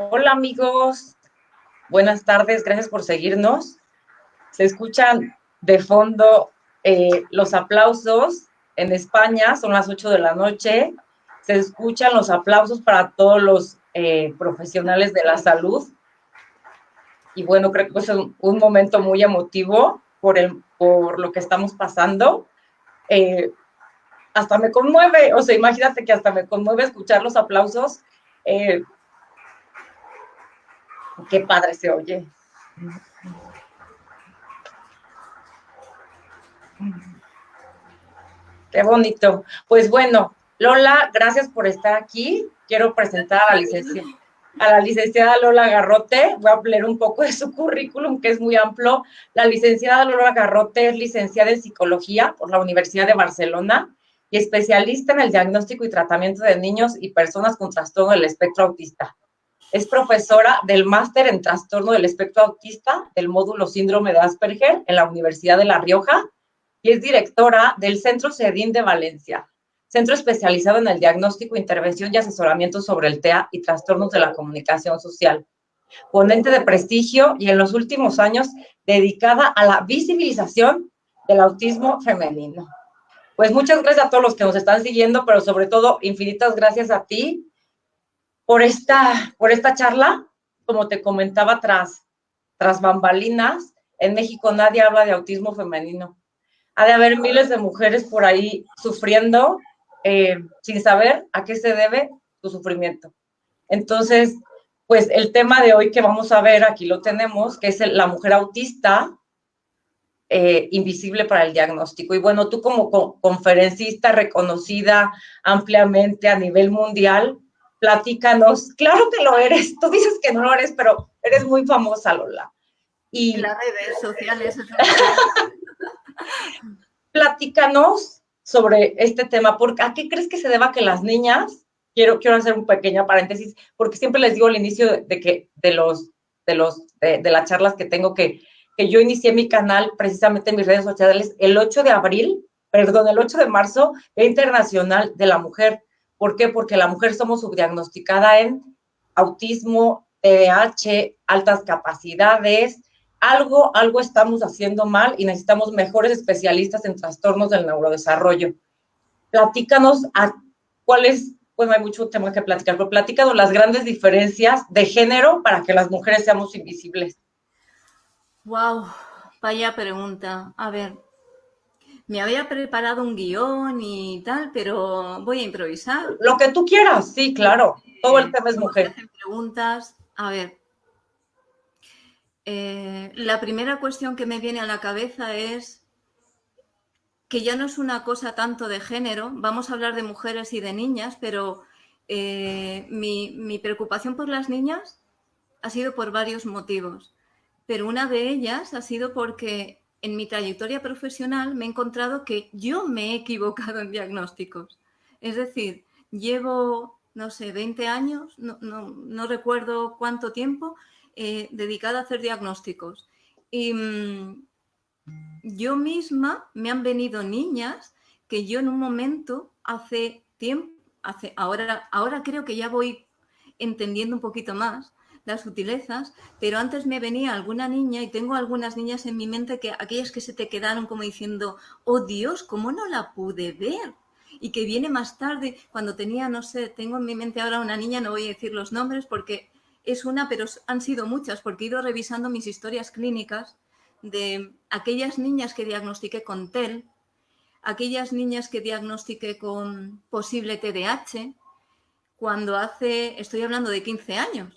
Hola amigos, buenas tardes, gracias por seguirnos. Se escuchan de fondo los aplausos en España, son las 8 de la noche. Se escuchan los aplausos para todos los profesionales de la salud. Y bueno, creo que es un momento muy emotivo por lo que estamos pasando. Eh, Hasta me conmueve, o sea, imagínate que hasta me conmueve escuchar los aplausos. Eh, Qué padre se oye. Qué bonito. Pues bueno, Lola, gracias por estar aquí. Quiero presentar Gracias a a ti. la licenciada Lola Garrote. Voy a leer un poco de su currículum, que es muy amplio. La licenciada Lola Garrote es licenciada en psicología por la Universidad de Barcelona y especialista en el diagnóstico y tratamiento de niños y personas con trastorno del espectro autista. Es profesora del máster en trastorno del espectro autista del módulo síndrome de Asperger en la Universidad de La Rioja y es directora del Centro CEDIN de Valencia, centro especializado en el diagnóstico, intervención y asesoramiento sobre el TEA y trastornos de la comunicación social. Ponente de prestigio y en los últimos años dedicada a la visibilización del autismo femenino. Pues muchas gracias a todos los que nos están siguiendo, pero sobre todo infinitas gracias a ti por esta charla. Como te comentaba, tras bambalinas, en México nadie habla de autismo femenino. Ha de haber miles de mujeres por ahí sufriendo sin saber a qué se debe su sufrimiento. Entonces, pues el tema de hoy que vamos a ver, aquí lo tenemos, que es la mujer autista invisible para el diagnóstico. Y bueno, tú como conferencista reconocida ampliamente a nivel mundial, platícanos, claro que lo eres, tú dices que no lo eres, pero eres muy famosa, Lola. En Y las redes sociales es lo que hay. platícanos sobre este tema, porque ¿a qué crees que se deba que las niñas, quiero hacer un pequeño paréntesis, porque siempre les digo al inicio de las charlas que tengo que yo inicié mi canal precisamente en mis redes sociales el 8 de abril, perdón, el 8 de marzo, Día Internacional de la Mujer. ¿Por qué? Porque la mujer somos subdiagnosticada en autismo, TDAH, altas capacidades, algo estamos haciendo mal y necesitamos mejores especialistas en trastornos del neurodesarrollo. Platícanos cuáles, bueno, hay mucho tema que platicar, pero platícanos las grandes diferencias de género para que las mujeres seamos invisibles. Wow, vaya pregunta. A ver, me había preparado un guión y tal, pero voy a improvisar. Lo que tú quieras, sí, claro. Todo el tema es Luego se mujer. hacen preguntas. A ver, la primera cuestión que me viene a la cabeza es que ya no es una cosa tanto de género. Vamos a hablar de mujeres y de niñas, pero mi preocupación por las niñas ha sido por varios motivos. Pero una de ellas ha sido porque en mi trayectoria profesional me he encontrado que yo me he equivocado en diagnósticos. Es decir, llevo, no sé, 20 años, no recuerdo cuánto tiempo, dedicada a hacer diagnósticos. Y yo misma me han venido niñas que yo en un momento, hace tiempo, ahora creo que ya voy entendiendo un poquito más las sutilezas, pero antes me venía alguna niña y tengo algunas niñas en mi mente que aquellas que se te quedaron como diciendo, oh Dios, ¿cómo no la pude ver? Y que viene más tarde, cuando tenía, no sé, tengo en mi mente ahora una niña, no voy a decir los nombres porque es una, pero han sido muchas, porque he ido revisando mis historias clínicas de aquellas niñas que diagnostiqué con TEL, aquellas niñas que diagnostiqué con posible TDAH, cuando estoy hablando de 15 años.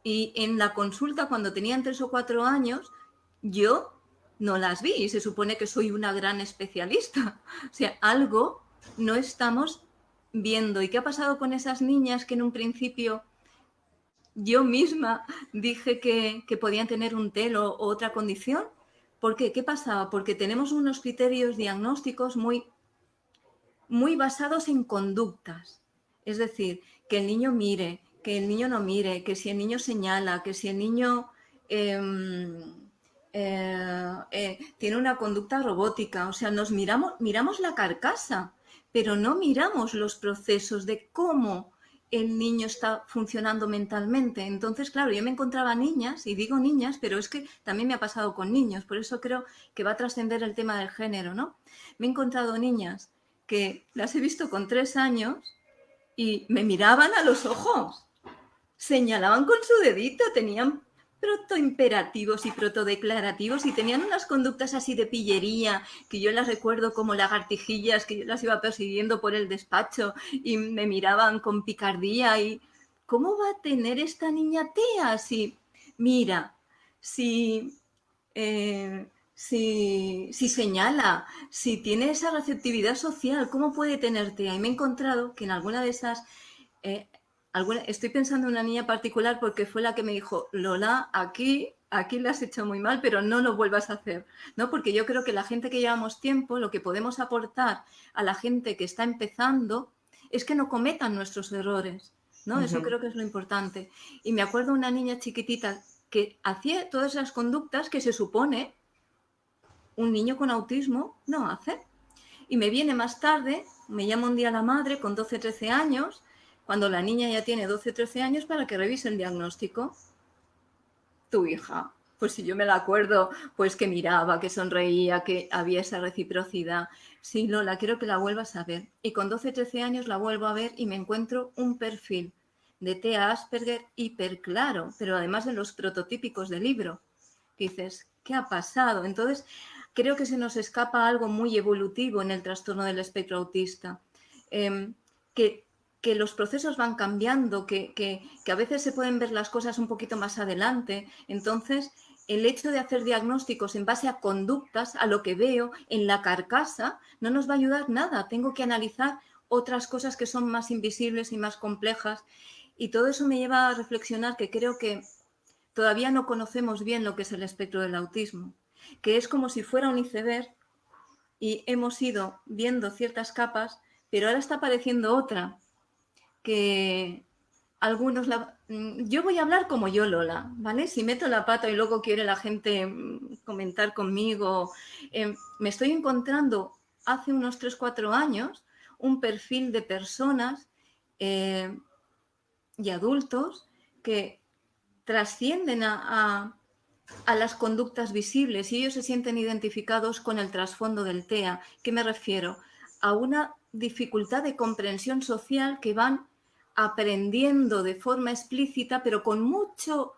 Y en la consulta, cuando tenían 3 o 4 años, yo no las vi y se supone que soy una gran especialista. O sea, algo no estamos viendo. ¿Y qué ha pasado con esas niñas que en un principio yo misma dije que podían tener un TEL o otra condición? ¿Por qué? ¿Qué pasaba? Porque tenemos unos criterios diagnósticos muy basados en conductas. Es decir, que el niño mire, que el niño no mire, que si el niño señala, que si el niño tiene una conducta robótica. O sea, miramos la carcasa, pero no miramos los procesos de cómo el niño está funcionando mentalmente. Entonces, claro, yo me encontraba niñas, y digo niñas, pero es que también me ha pasado con niños, por eso creo que va a trascender el tema del género, ¿no? Me he encontrado niñas que las he visto con 3 años y me miraban a los ojos, señalaban con su dedito, tenían protoimperativos y protodeclarativos y tenían unas conductas así de pillería que yo las recuerdo como lagartijillas que yo las iba persiguiendo por el despacho y me miraban con picardía y ¿cómo va a tener esta niña TEA si, mira, si, si señala, si tiene esa receptividad social, ¿cómo puede tener TEA? Y me he encontrado que en alguna de esas eh, estoy pensando en una niña particular porque fue la que me dijo, Lola, aquí le has hecho muy mal, pero no lo vuelvas a hacer, ¿no? Porque yo creo que la gente que llevamos tiempo, lo que podemos aportar a la gente que está empezando es que no cometan nuestros errores, ¿no? Eso creo que es lo importante. Y me acuerdo una niña chiquitita que hacía todas esas conductas que se supone un niño con autismo no hace. Y me viene más tarde, me llama un día la madre con 12, 13 años, cuando la niña ya tiene 12, 13 años, para que revise el diagnóstico. Tu hija, pues si yo me la acuerdo, pues que miraba, que sonreía, que había esa reciprocidad. Sí, Lola, quiero que la vuelvas a ver. Y con 12, 13 años la vuelvo a ver y me encuentro un perfil de TEA Asperger hiperclaro, pero además de los prototípicos del libro. Dices, ¿qué ha pasado? Entonces, creo que se nos escapa algo muy evolutivo en el trastorno del espectro autista, eh, que, que, los procesos van cambiando, que a veces se pueden ver las cosas un poquito más adelante. Entonces, el hecho de hacer diagnósticos en base a conductas, a lo que veo en la carcasa, no nos va a ayudar nada. Tengo que analizar otras cosas que son más invisibles y más complejas. Y todo eso me lleva a reflexionar que creo que todavía no conocemos bien lo que es el espectro del autismo, que es como si fuera un iceberg y hemos ido viendo ciertas capas, pero ahora está apareciendo otra que algunos yo voy a hablar como yo, Lola, ¿vale? Si meto la pata y luego quiere la gente comentar conmigo, me estoy encontrando hace unos 3, 4 años un perfil de personas y adultos que trascienden a las conductas visibles y ellos se sienten identificados con el trasfondo del TEA. ¿Qué me refiero? A una dificultad de comprensión social que van aprendiendo de forma explícita, pero con mucho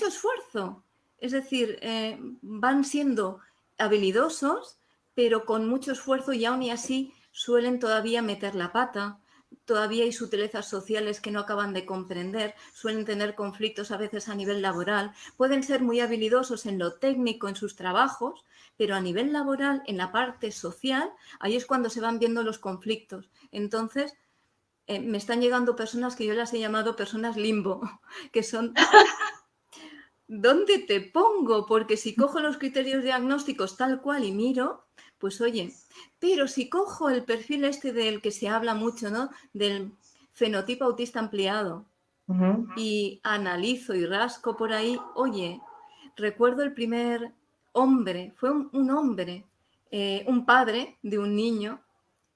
esfuerzo. Es decir, van siendo habilidosos, pero con mucho esfuerzo y aún y así suelen todavía meter la pata. Todavía hay sutilezas sociales que no acaban de comprender, suelen tener conflictos a veces a nivel laboral, pueden ser muy habilidosos en lo técnico, en sus trabajos, pero a nivel laboral, en la parte social, ahí es cuando se van viendo los conflictos. Entonces, me están llegando personas que yo las he llamado personas limbo, que son ¿dónde te pongo? Porque si cojo los criterios diagnósticos tal cual y miro, pues oye, pero si cojo el perfil este del que se habla mucho, ¿no? Del fenotipo autista ampliado y analizo y rasco por ahí, oye, recuerdo el primer hombre, fue un hombre, un padre de un niño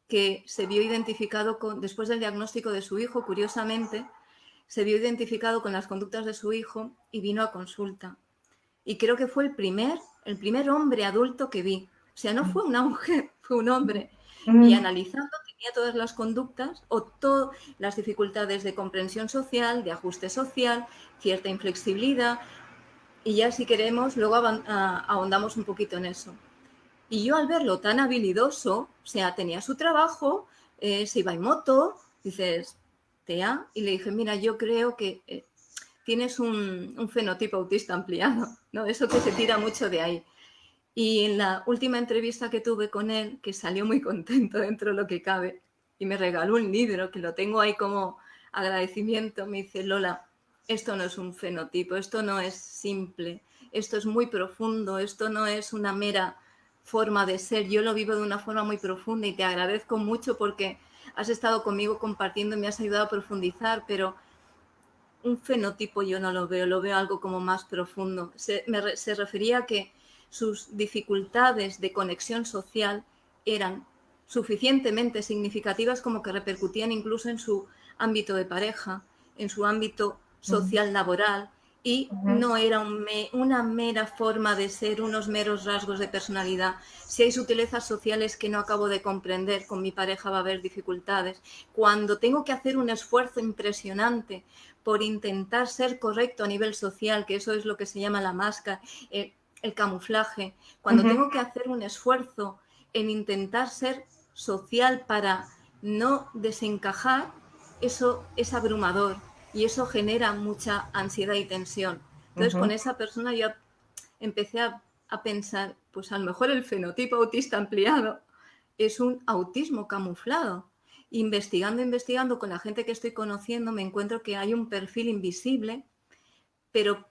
que se vio identificado después del diagnóstico de su hijo, curiosamente, se vio identificado con las conductas de su hijo y vino a consulta. Y creo que fue el primer hombre adulto que vi. O sea, no fue una mujer, fue un hombre. Y analizando tenía todas las conductas o todas las dificultades de comprensión social, de ajuste social, cierta inflexibilidad. Y ya si queremos, luego ahondamos un poquito en eso. Y yo al verlo tan habilidoso, o sea, tenía su trabajo, se iba en moto, dices, TEA, y le dije, mira, yo creo que tienes un fenotipo autista ampliado, ¿no? Eso que se tira mucho de ahí. Y en la última entrevista que tuve con él, que salió muy contento dentro de lo que cabe, y me regaló un libro, que lo tengo ahí como agradecimiento, me dice, Lola, esto no es un fenotipo, esto no es simple, esto es muy profundo, esto no es una mera forma de ser, yo lo vivo de una forma muy profunda y te agradezco mucho porque has estado conmigo compartiendo y me has ayudado a profundizar, pero un fenotipo yo no lo veo algo como más profundo. Se refería a que sus dificultades de conexión social eran suficientemente significativas como que repercutían incluso en su ámbito de pareja, en su ámbito social laboral, y no era una mera forma de ser, unos meros rasgos de personalidad. Si hay sutilezas sociales que no acabo de comprender, con mi pareja va a haber dificultades. Cuando tengo que hacer un esfuerzo impresionante por intentar ser correcto a nivel social, que eso es lo que se llama la máscara, el camuflaje, cuando tengo que hacer un esfuerzo en intentar ser social para no desencajar, eso es abrumador y eso genera mucha ansiedad y tensión. Entonces, con esa persona yo empecé a pensar, pues a lo mejor el fenotipo autista ampliado es un autismo camuflado. Investigando con la gente que estoy conociendo, me encuentro que hay un perfil invisible, pero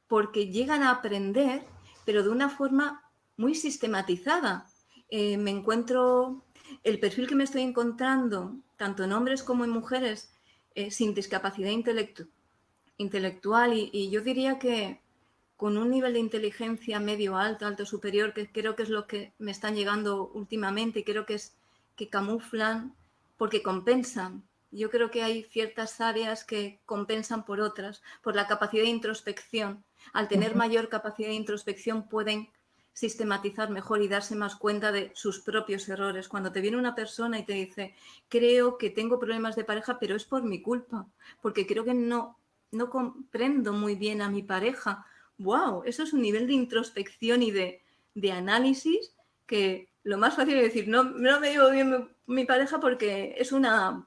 porque llegan a aprender, pero de una forma muy sistematizada. Me encuentro, el perfil que me estoy encontrando, tanto en hombres como en mujeres, sin discapacidad intelectual, y yo diría que con un nivel de inteligencia medio alto, alto superior, que creo que es lo que me están llegando últimamente, y creo que es que camuflan porque compensan. Yo creo que hay ciertas áreas que compensan por otras, por la capacidad de introspección. Al tener mayor capacidad de introspección pueden sistematizar mejor y darse más cuenta de sus propios errores. Cuando te viene una persona y te dice, creo que tengo problemas de pareja, pero es por mi culpa, porque creo que no comprendo muy bien a mi pareja. ¡Wow! Eso es un nivel de introspección y de análisis que lo más fácil es decir, no me llevo bien mi pareja porque es una...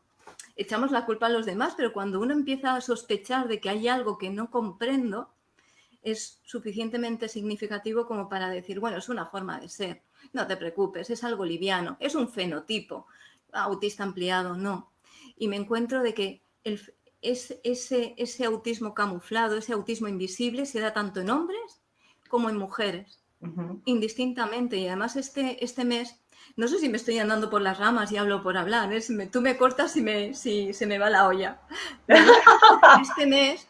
Echamos la culpa a los demás, pero cuando uno empieza a sospechar de que hay algo que no comprendo, es suficientemente significativo como para decir, bueno, es una forma de ser, no te preocupes, es algo liviano, es un fenotipo, autista ampliado, no. Y me encuentro de que ese autismo camuflado, ese autismo invisible se da tanto en hombres como en mujeres, indistintamente. Y además este mes, no sé si me estoy andando por las ramas y hablo por hablar, tú me cortas si se me va la olla. Este mes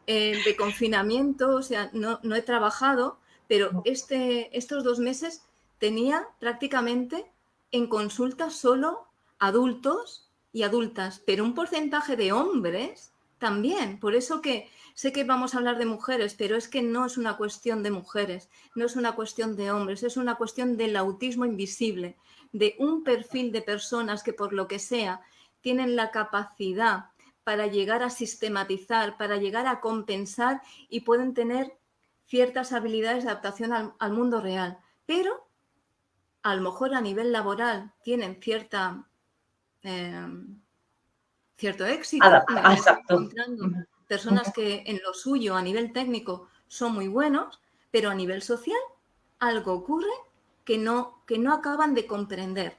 de confinamiento, o sea, no he trabajado, pero estos 2 meses tenía prácticamente en consulta solo adultos y adultas, pero un porcentaje de hombres también. Por eso que sé que vamos a hablar de mujeres, pero es que no es una cuestión de mujeres, no es una cuestión de hombres, es una cuestión del autismo invisible, de un perfil de personas que por lo que sea tienen la capacidad para llegar a sistematizar, para llegar a compensar y pueden tener ciertas habilidades de adaptación al mundo real. Pero a lo mejor a nivel laboral tienen cierto éxito. Me estoy encontrando personas que en lo suyo a nivel técnico son muy buenos, pero a nivel social algo ocurre que no acaban de comprender.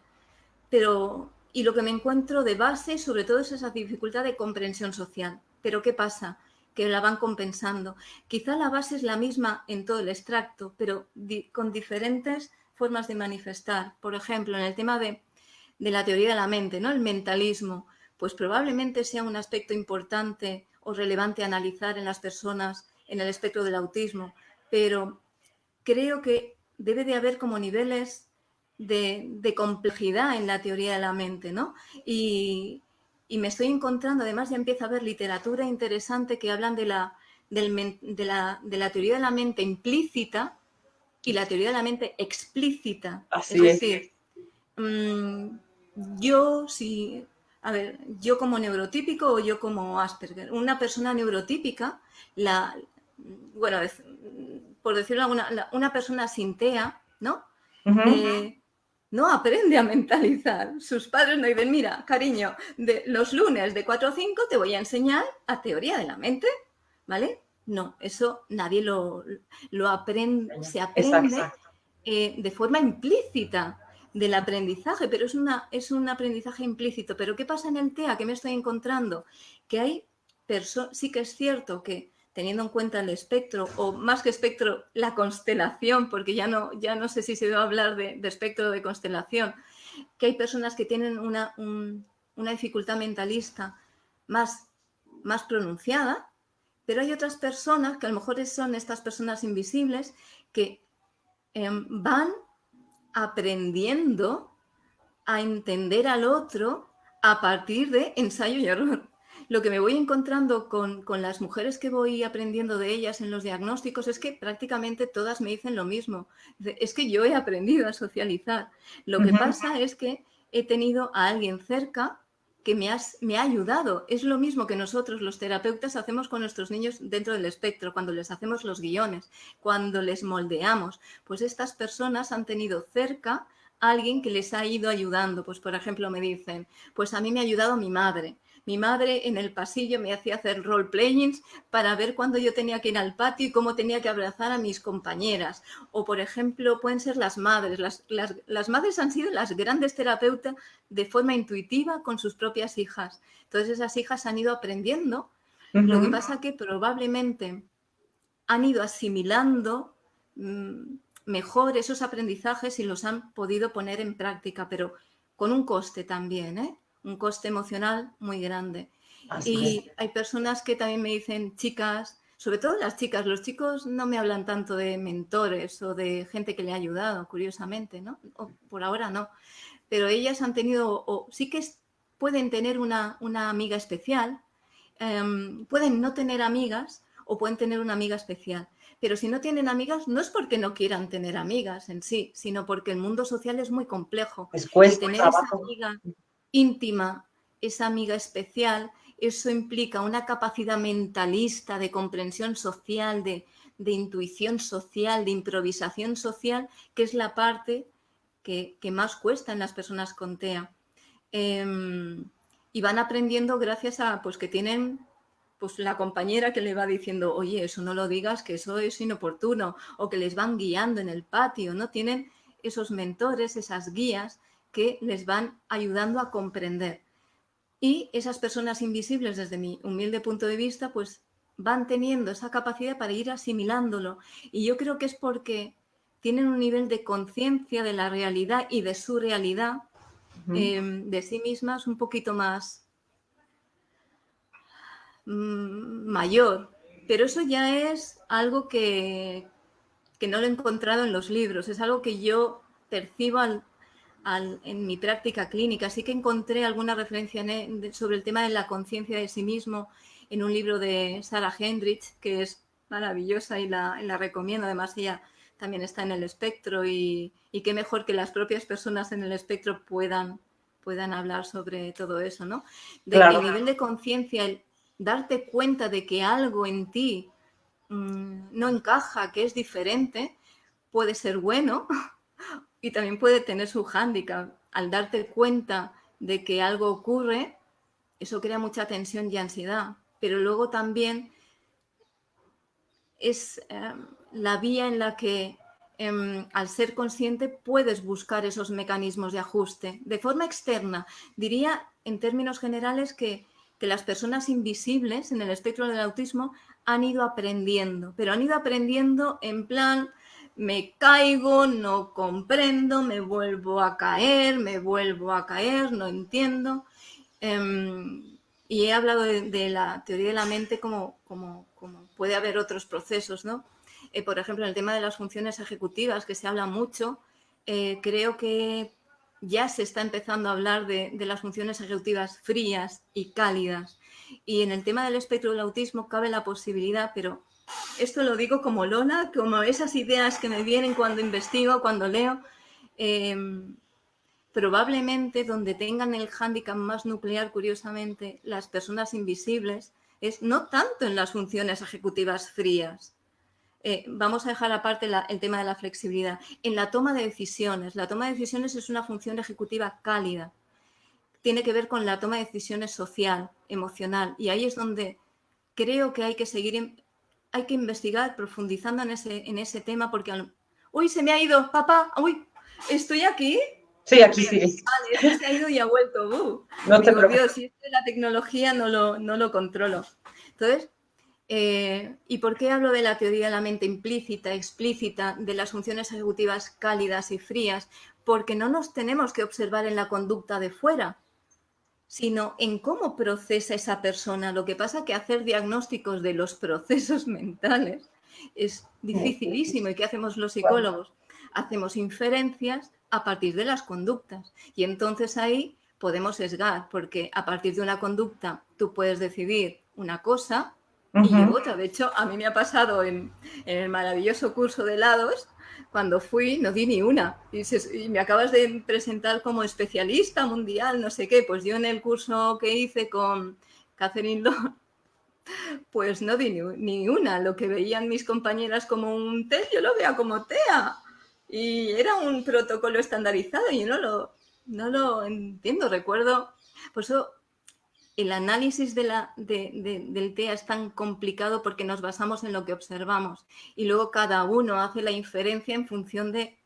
Y lo que me encuentro de base, sobre todo, es esa dificultad de comprensión social. Pero ¿qué pasa? Que la van compensando. Quizá la base es la misma en todo el extracto, pero con diferentes formas de manifestar. Por ejemplo, en el tema de la teoría de la mente, ¿no? El mentalismo, pues probablemente sea un aspecto importante o relevante a analizar en las personas en el espectro del autismo, pero creo que debe de haber como niveles de complejidad en la teoría de la mente, ¿no? Y me estoy encontrando, además ya empiezo a ver literatura interesante que hablan de la teoría de la mente implícita y la teoría de la mente explícita. Así es decir, yo como neurotípico o yo como Asperger. Una persona neurotípica, por decirlo alguna, una persona sin TEA, ¿no? No aprende a mentalizar. Sus padres no dicen, mira, cariño, los lunes de 4 a 5 te voy a enseñar a teoría de la mente, ¿vale? No, eso nadie lo aprende, se aprende de forma implícita del aprendizaje, pero es un aprendizaje implícito. ¿Pero qué pasa en el TEA? ¿Qué me estoy encontrando? Que hay sí que es cierto que teniendo en cuenta el espectro, o más que espectro, la constelación, porque ya no sé si se va a hablar de espectro o de constelación, que hay personas que tienen una dificultad mentalista más pronunciada, pero hay otras personas que a lo mejor son estas personas invisibles que van aprendiendo a entender al otro a partir de ensayo y error. Lo que me voy encontrando con las mujeres que voy aprendiendo de ellas en los diagnósticos es que prácticamente todas me dicen lo mismo. Es que yo he aprendido a socializar. Lo que pasa es que he tenido a alguien cerca que me ha ayudado. Es lo mismo que nosotros los terapeutas hacemos con nuestros niños dentro del espectro, cuando les hacemos los guiones, cuando les moldeamos. Pues estas personas han tenido cerca a alguien que les ha ido ayudando. Pues por ejemplo me dicen, pues a mí me ha ayudado mi madre. Mi madre en el pasillo me hacía hacer role-playings para ver cuándo yo tenía que ir al patio y cómo tenía que abrazar a mis compañeras. O, por ejemplo, pueden ser las madres. Las madres han sido las grandes terapeutas de forma intuitiva con sus propias hijas. Entonces, esas hijas han ido aprendiendo. Lo que pasa es que probablemente han ido asimilando mejor esos aprendizajes y los han podido poner en práctica, pero con un coste también, ¿eh? Un coste emocional muy grande. Y hay personas que también me dicen, chicas, sobre todo las chicas, los chicos no me hablan tanto de mentores o de gente que le ha ayudado, curiosamente, ¿no? O por ahora no. Pero ellas han tenido, o sí que pueden tener una amiga especial, pueden no tener amigas o pueden tener una amiga especial. Pero si no tienen amigas, no es porque no quieran tener amigas en sí, sino porque el mundo social es muy complejo. Y tener esa amiga íntima, esa amiga especial, eso implica una capacidad mentalista de comprensión social, de intuición social, de improvisación social, que es la parte que más cuesta en las personas con TEA. Y van aprendiendo gracias a pues que tienen pues la compañera que le va diciendo, oye, eso no lo digas, que eso es inoportuno, o que les van guiando en el patio, ¿no? Tienen esos mentores, esas guías que les van ayudando a comprender. Y esas personas invisibles, desde mi humilde punto de vista, pues van teniendo esa capacidad para ir asimilándolo. Y yo creo que es porque tienen un nivel de conciencia de la realidad y de su realidad, de sí mismas, un poquito más mayor. Pero eso ya es algo que no lo he encontrado en los libros, es algo que yo percibo en mi práctica clínica. Sí que encontré alguna referencia sobre el tema de la conciencia de sí mismo en un libro de Sarah Hendrich, que es maravillosa y la recomiendo. Además, ella también está en el espectro y qué mejor que las propias personas en el espectro puedan hablar sobre todo eso, ¿no? El nivel de conciencia, el darte cuenta de que algo en ti no encaja, que es diferente, puede ser bueno y también puede tener su hándicap. Al darte cuenta de que algo ocurre, eso crea mucha tensión y ansiedad, pero luego también es la vía en la que al ser consciente puedes buscar esos mecanismos de ajuste. De forma externa, diría en términos generales que las personas invisibles en el espectro del autismo han ido aprendiendo, pero han ido aprendiendo en plan, me caigo, no comprendo, me vuelvo a caer, no entiendo. Y he hablado de la teoría de la mente como puede haber otros procesos, ¿no? Por ejemplo, en el tema de las funciones ejecutivas, que se habla mucho, creo que ya se está empezando a hablar de las funciones ejecutivas frías y cálidas. Y en el tema del espectro del autismo cabe la posibilidad, pero esto lo digo como Lola, como esas ideas que me vienen cuando investigo, cuando leo, probablemente donde tengan el hándicap más nuclear, curiosamente, las personas invisibles, es no tanto en las funciones ejecutivas frías. Vamos a dejar aparte el tema de la flexibilidad. En la toma de decisiones. La toma de decisiones es una función ejecutiva cálida. Tiene que ver con la toma de decisiones social, emocional. Y ahí es donde creo que hay que seguir, hay que investigar profundizando en ese tema, porque ¡uy, se me ha ido, papá! ¡Uy, estoy aquí! Sí, aquí sí. Vale, se ha ido y ha vuelto. No te preocupes. Dios, si es que la tecnología no lo controlo. Entonces, ¿y por qué hablo de la teoría de la mente implícita, explícita, de las funciones ejecutivas cálidas y frías? Porque no nos tenemos que observar en la conducta de fuera, sino en cómo procesa esa persona. Lo que pasa es que hacer diagnósticos de los procesos mentales es dificilísimo. ¿Y qué hacemos los psicólogos? hacemos inferencias a partir de las conductas. Y entonces ahí podemos sesgar, porque a partir de una conducta tú puedes decidir una cosa y yo otra. De hecho, a mí me ha pasado en el maravilloso curso de helados, cuando fui no di ni una. Y me acabas de presentar como especialista mundial, no sé qué. Pues yo en el curso que hice con Catherine Law, pues no di ni una. Lo que veían mis compañeras como un té, yo lo veía como TEA. Y era un protocolo estandarizado y yo no lo entiendo. Recuerdo, por eso el análisis del TEA es tan complicado, porque nos basamos en lo que observamos y luego cada uno hace la inferencia en función de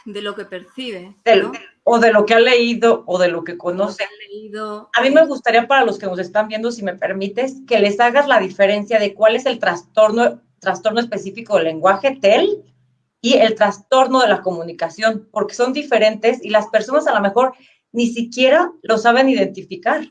lo que percibe, ¿no? O de lo que ha leído o de lo que conoce. A mí me gustaría, para los que nos están viendo, si me permites, que les hagas la diferencia de cuál es el trastorno específico del lenguaje, TEL, y el trastorno de la comunicación, porque son diferentes y las personas a lo mejor ni siquiera lo saben identificar.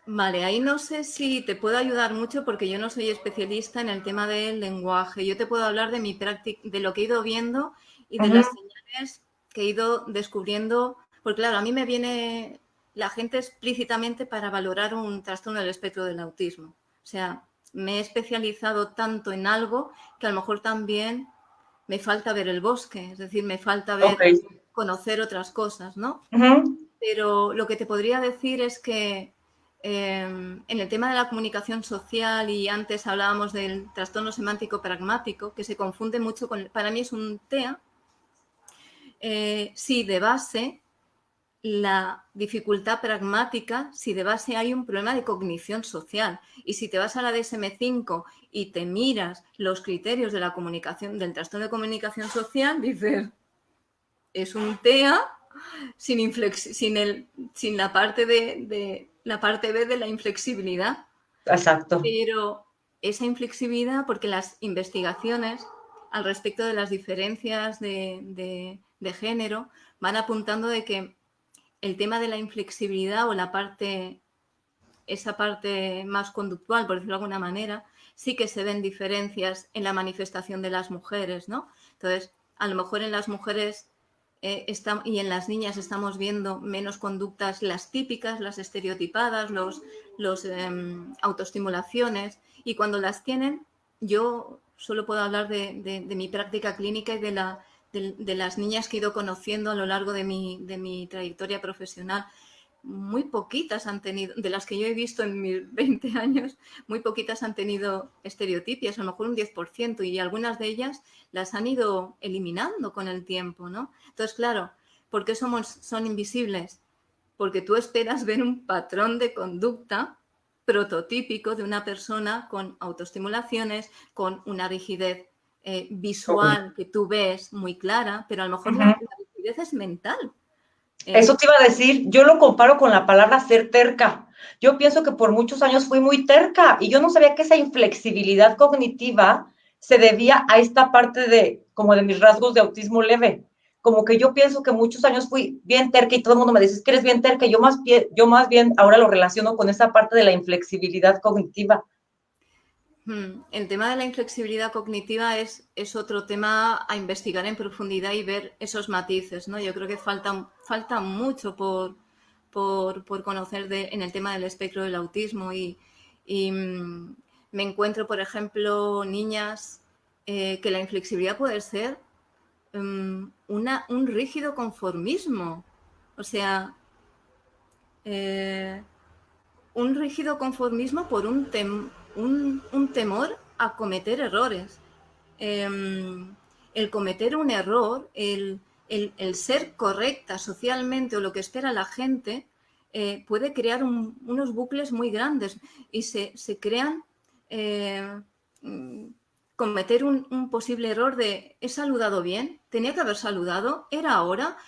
Vale, ahí no sé si te puedo ayudar mucho, porque yo no soy especialista en el tema del lenguaje. Yo te puedo hablar de mi práctica, de lo que he ido viendo y de las señales que he ido descubriendo, porque claro, a mí me viene la gente explícitamente para valorar un trastorno del espectro del autismo. O sea, me he especializado tanto en algo que a lo mejor también me falta ver el bosque, es decir, me falta ver, conocer otras cosas, ¿no? Pero lo que te podría decir es que en el tema de la comunicación social, y antes hablábamos del trastorno semántico pragmático, que se confunde mucho con, para mí es un TEA, si de base la dificultad pragmática, si de base hay un problema de cognición social. Y si te vas a la DSM-5 y te miras los criterios de la comunicación, del trastorno de comunicación social, dices, es un TEA sin la parte la parte B de la inflexibilidad. Exacto. Pero esa inflexibilidad, porque las investigaciones al respecto de las diferencias de género van apuntando de que el tema de la inflexibilidad, o esa parte más conductual, por decirlo de alguna manera, sí que se ven diferencias en la manifestación de las mujeres, ¿no? Entonces, a lo mejor en las mujeres y en las niñas estamos viendo menos conductas, las típicas, las estereotipadas, los autoestimulaciones, y cuando las tienen, yo solo puedo hablar de mi práctica clínica y de las niñas que he ido conociendo a lo largo de mi trayectoria profesional. Muy poquitas han tenido, de las que yo he visto en mis 20 años, muy poquitas han tenido estereotipias, a lo mejor un 10%, y algunas de ellas las han ido eliminando con el tiempo, ¿no? Entonces, claro, ¿por qué son invisibles? Porque tú esperas ver un patrón de conducta prototípico de una persona con autoestimulaciones, con una rigidez visual que tú ves muy clara, pero a lo mejor la rigidez es mental. Eso te iba a decir, yo lo comparo con la palabra ser terca. Yo pienso que por muchos años fui muy terca y yo no sabía que esa inflexibilidad cognitiva se debía a esta parte como de mis rasgos de autismo leve. Como que yo pienso que muchos años fui bien terca y todo el mundo me dice, es que eres bien terca. Yo más bien ahora lo relaciono con esa parte de la inflexibilidad cognitiva. El tema de la inflexibilidad cognitiva es otro tema a investigar en profundidad y ver esos matices, ¿no? Yo creo que falta mucho por conocer en el tema del espectro del autismo, y me encuentro, por ejemplo, niñas que la inflexibilidad puede ser un rígido conformismo, o sea, un rígido conformismo por un temor a cometer errores. El cometer un error, el ser correcta socialmente o lo que espera la gente, puede crear unos bucles muy grandes, y se crean cometer un posible error de ¿he saludado bien? ¿Tenía que haber saludado? ¿Era ahora?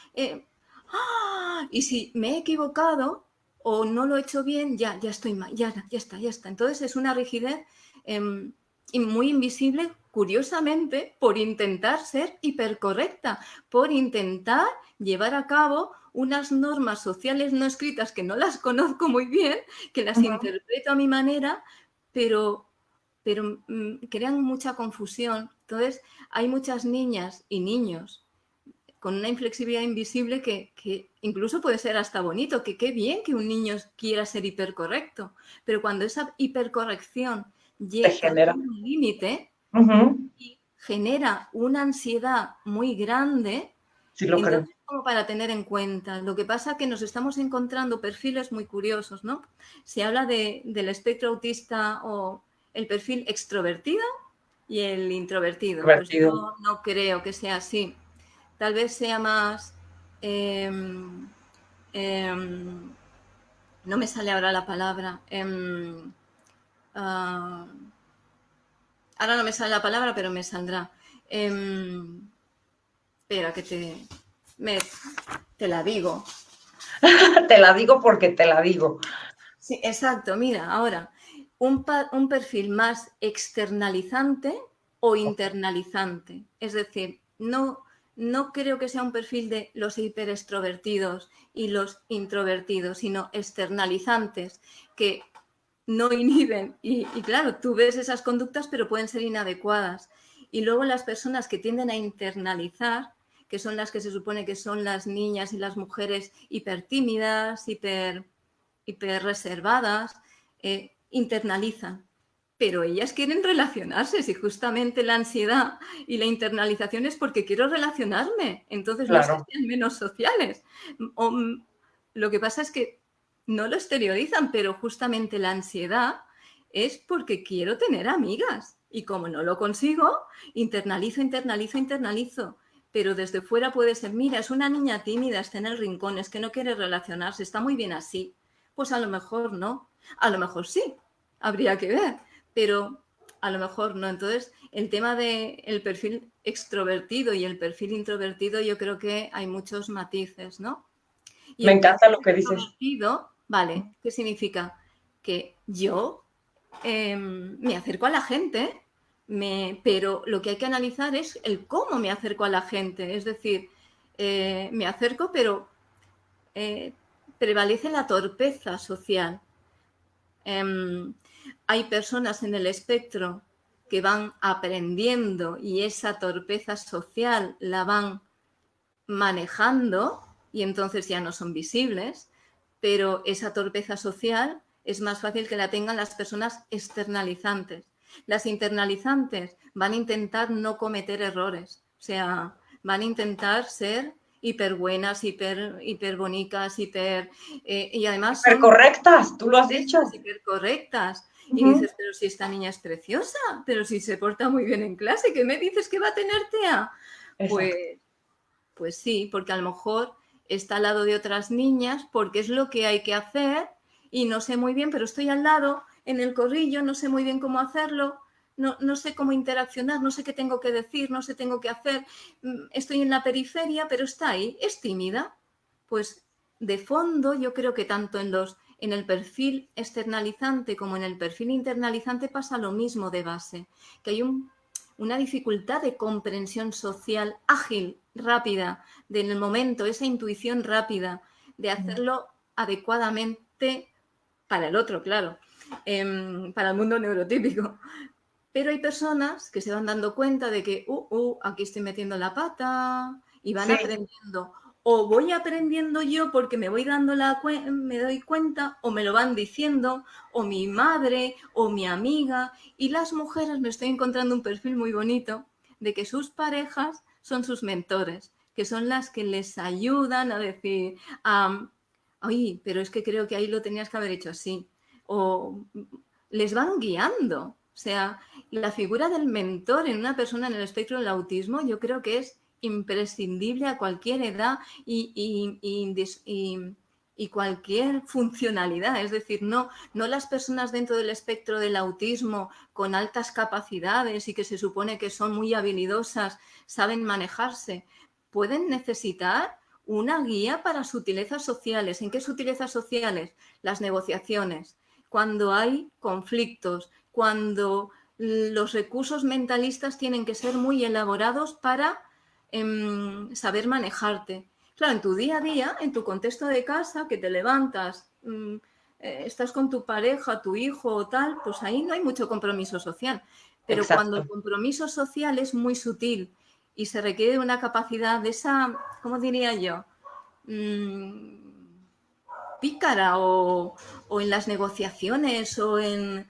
Y si me he equivocado o no lo he hecho bien, ya estoy mal, ya está. Entonces es una rigidez muy invisible, curiosamente, por intentar ser hipercorrecta, por intentar llevar a cabo unas normas sociales no escritas que no las conozco muy bien, que las interpreto a mi manera, pero pero crean mucha confusión. Entonces, hay muchas niñas y niños con una inflexibilidad invisible que incluso puede ser hasta bonito, que qué bien que un niño quiera ser hipercorrecto, pero cuando esa hipercorrección llega a un límite y genera una ansiedad muy grande, sí, lo creo. entonces como para tener en cuenta. Lo que pasa es que nos estamos encontrando perfiles muy curiosos, ¿no? Se habla del espectro autista o el perfil extrovertido y el introvertido. Pues yo no creo que sea así. Tal vez sea más... no me sale ahora la palabra. Ahora no me sale la palabra, pero me saldrá. Espera, que te la digo. Te la digo porque te la digo. Sí, exacto. Mira, ahora, un perfil más externalizante o internalizante. Es decir, no creo que sea un perfil de los hiperextrovertidos y los introvertidos, sino externalizantes que no inhiben. Y claro, tú ves esas conductas, pero pueden ser inadecuadas. Y luego las personas que tienden a internalizar, que son las que se supone que son las niñas y las mujeres hipertímidas, hiper reservadas, internalizan. Pero ellas quieren relacionarse, si justamente la ansiedad y la internalización es porque quiero relacionarme. Entonces no es que sean menos sociales. Lo que pasa es que no lo exteriorizan, pero justamente la ansiedad es porque quiero tener amigas. Y como no lo consigo, internalizo. Pero desde fuera puede ser, mira, es una niña tímida, está en el rincón, es que no quiere relacionarse, está muy bien así. Pues a lo mejor no, a lo mejor sí, habría que ver, pero a lo mejor no. Entonces, el tema del perfil extrovertido y el perfil introvertido, yo creo que hay muchos matices, ¿no? Y me encanta lo que dices. Vale, ¿qué significa? Que yo me acerco a la gente, pero lo que hay que analizar es el cómo me acerco a la gente. Es decir, me acerco, pero prevalece la torpeza social. Hay personas en el espectro que van aprendiendo y esa torpeza social la van manejando y entonces ya no son visibles, pero esa torpeza social es más fácil que la tengan las personas externalizantes. Las internalizantes van a intentar no cometer errores, o sea, van a intentar ser hiper buenas, hiper bonitas, y además hiper correctas, tú lo has dicho. Hiper correctas. Y dices, pero si esta niña es preciosa, pero si se porta muy bien en clase, ¿qué me dices que va a tener TEA? Pues sí, porque a lo mejor está al lado de otras niñas porque es lo que hay que hacer y no sé muy bien, pero estoy al lado en el corrillo, no sé muy bien cómo hacerlo, no sé cómo interaccionar, no sé qué tengo que decir, no sé tengo que hacer, estoy en la periferia, pero está ahí, es tímida. Pues de fondo yo creo que tanto en el perfil externalizante como en el perfil internalizante pasa lo mismo de base, que hay una dificultad de comprensión social ágil, rápida, del momento, esa intuición rápida, de hacerlo adecuadamente para el otro, claro, para el mundo neurotípico. Pero hay personas que se van dando cuenta de que, aquí estoy metiendo la pata y van aprendiendo. O voy aprendiendo yo porque me doy cuenta, o me lo van diciendo, o mi madre, o mi amiga. Y las mujeres me estoy encontrando un perfil muy bonito de que sus parejas son sus mentores, que son las que les ayudan a decir, oye, pero es que creo que ahí lo tenías que haber hecho así. O les van guiando. O sea, la figura del mentor en una persona en el espectro del autismo yo creo que es imprescindible a cualquier edad y cualquier funcionalidad. Es decir, no las personas dentro del espectro del autismo con altas capacidades y que se supone que son muy habilidosas, saben manejarse. Pueden necesitar una guía para sutilezas sociales. ¿En qué sutilezas sociales? Las negociaciones. Cuando hay conflictos, cuando los recursos mentalistas tienen que ser muy elaborados para saber manejarte. Claro, en tu día a día, en tu contexto de casa, que te levantas, estás con tu pareja, tu hijo o tal, pues ahí no hay mucho compromiso social. Pero Exacto. cuando el compromiso social es muy sutil y se requiere una capacidad de esa, ¿cómo diría yo? Pícara o en las negociaciones o en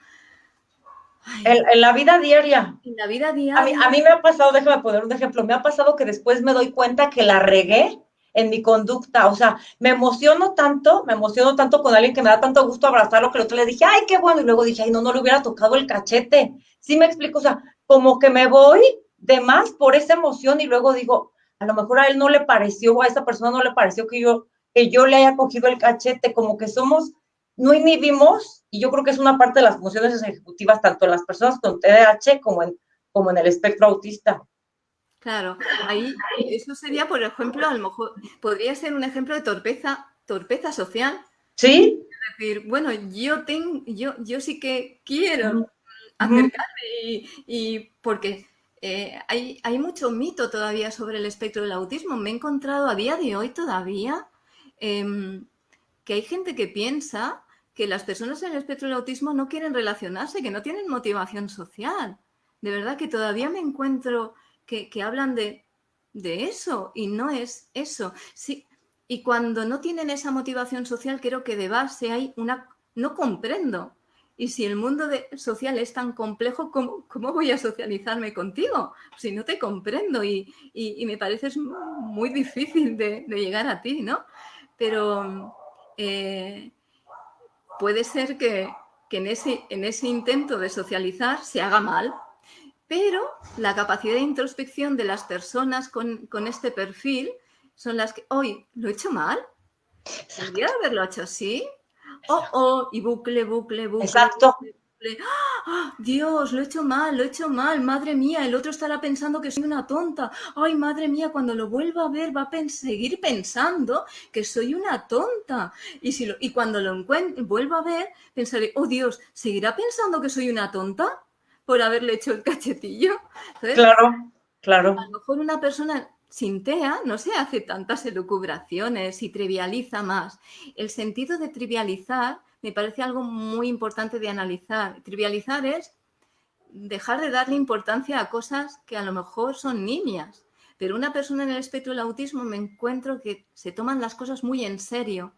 La vida diaria. la vida A diaria. mí me ha pasado, déjame poner un ejemplo, me ha pasado que después me doy cuenta que la regué en mi conducta, o sea, me emociono tanto con alguien que me da tanto gusto abrazarlo que el otro le dije, ay, qué bueno, y luego dije, ay, no, no le hubiera tocado el cachete. Sí me explico, o sea, como que me voy de más por esa emoción y luego digo, a lo mejor a él no le pareció, o a esa persona no le pareció que yo le haya cogido el cachete, como que somos, no inhibimos, y yo creo que es una parte de las funciones ejecutivas, tanto en las personas con TDAH como en el espectro autista. Claro, ahí eso sería, por ejemplo, a lo mejor podría ser un ejemplo de torpeza social. ¿Sí? Es decir, bueno, yo sí que quiero Uh -huh. acercarme y porque hay mucho mito todavía sobre el espectro del autismo. Me he encontrado a día de hoy todavía que hay gente que piensa que las personas en el espectro del autismo no quieren relacionarse, que no tienen motivación social. De verdad que todavía me encuentro que hablan de eso y no es eso. Sí, y cuando no tienen esa motivación social, creo que de base hay una... No comprendo. Y si el mundo social es tan complejo, ¿cómo voy a socializarme contigo? Si no te comprendo y me pareces muy difícil de llegar a ti, ¿no? Pero puede ser que en ese intento de socializar se haga mal, pero la capacidad de introspección de las personas con este perfil son las que, hoy, ¿lo he hecho mal? ¿Podría haberlo hecho así? Y bucle, bucle, bucle, Exacto. bucle, bucle. ¡Ah! Dios, lo he hecho mal, madre mía, el otro estará pensando que soy una tonta. Ay, madre mía, cuando lo vuelva a ver va a seguir pensando que soy una tonta. Y cuando lo vuelva a ver, pensaré, oh Dios, ¿seguirá pensando que soy una tonta por haberle hecho el cachetillo? ¿Sabes? Claro, A claro. lo mejor una persona sin TEA no se hace tantas elucubraciones y trivializa más. El sentido de trivializar me parece algo muy importante de analizar. Trivializar es dejar de darle importancia a cosas que a lo mejor son nimias. Pero una persona en el espectro del autismo me encuentro que se toman las cosas muy en serio.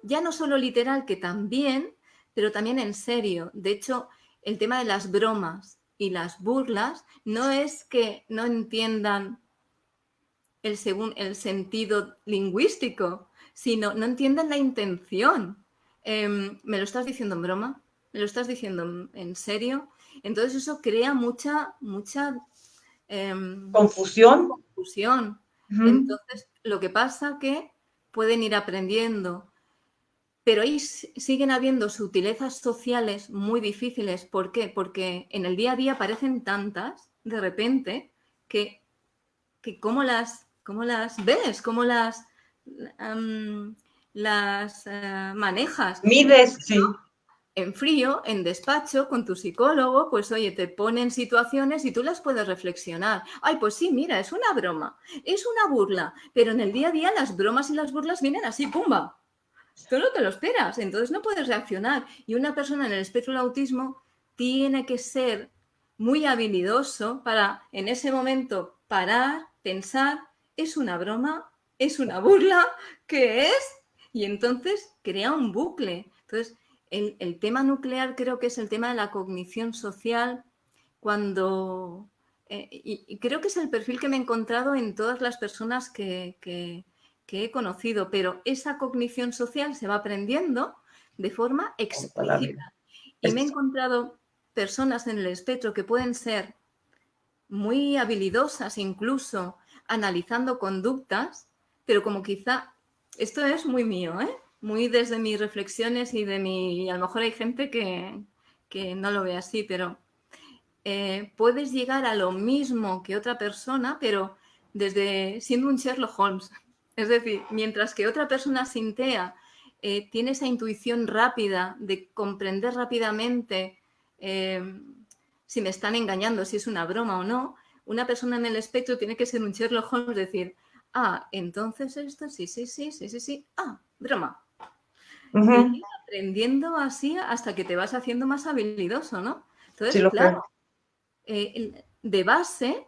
Ya no solo literal, que también, pero también en serio. De hecho, el tema de las bromas y las burlas no es que no entiendan el sentido lingüístico, sino no entienden la intención. ¿Me lo estás diciendo en broma? ¿Me lo estás diciendo en serio? Entonces eso crea mucha Confusión. confusión. Uh -huh. Entonces, lo que pasa que pueden ir aprendiendo, pero ahí siguen habiendo sutilezas sociales muy difíciles. ¿Por qué? Porque en el día a día aparecen tantas, de repente, que cómo las ves, las manejas. Mides, sí. En frío, en despacho, con tu psicólogo, pues oye, te ponen situaciones y tú las puedes reflexionar. Ay, pues sí, mira, es una broma, es una burla, pero en el día a día las bromas y las burlas vienen así, ¡pumba! Tú no te lo esperas, entonces no puedes reaccionar. Y una persona en el espectro del autismo tiene que ser muy habilidoso para en ese momento parar, pensar, ¿es una broma? ¿Es una burla? ¿Qué es? Y entonces crea un bucle. Entonces, el tema nuclear creo que es el tema de la cognición social cuando... y creo que es el perfil que me he encontrado en todas las personas que he conocido, pero esa cognición social se va aprendiendo de forma Por toda la vida. explícita. Y me he encontrado personas en el espectro que pueden ser muy habilidosas incluso analizando conductas, pero como quizá, esto es muy mío, ¿eh? Muy desde mis reflexiones y a lo mejor hay gente que no lo ve así, pero puedes llegar a lo mismo que otra persona, pero desde siendo un Sherlock Holmes. Es decir, mientras que otra persona sin TEA tiene esa intuición rápida de comprender rápidamente si me están engañando, si es una broma o no, una persona en el espectro tiene que ser un Sherlock Holmes, decir, entonces esto, sí, broma. Uh Y -huh. aprendiendo así hasta que te vas haciendo más habilidoso, ¿no? Entonces, Sí, lo claro, creo. de base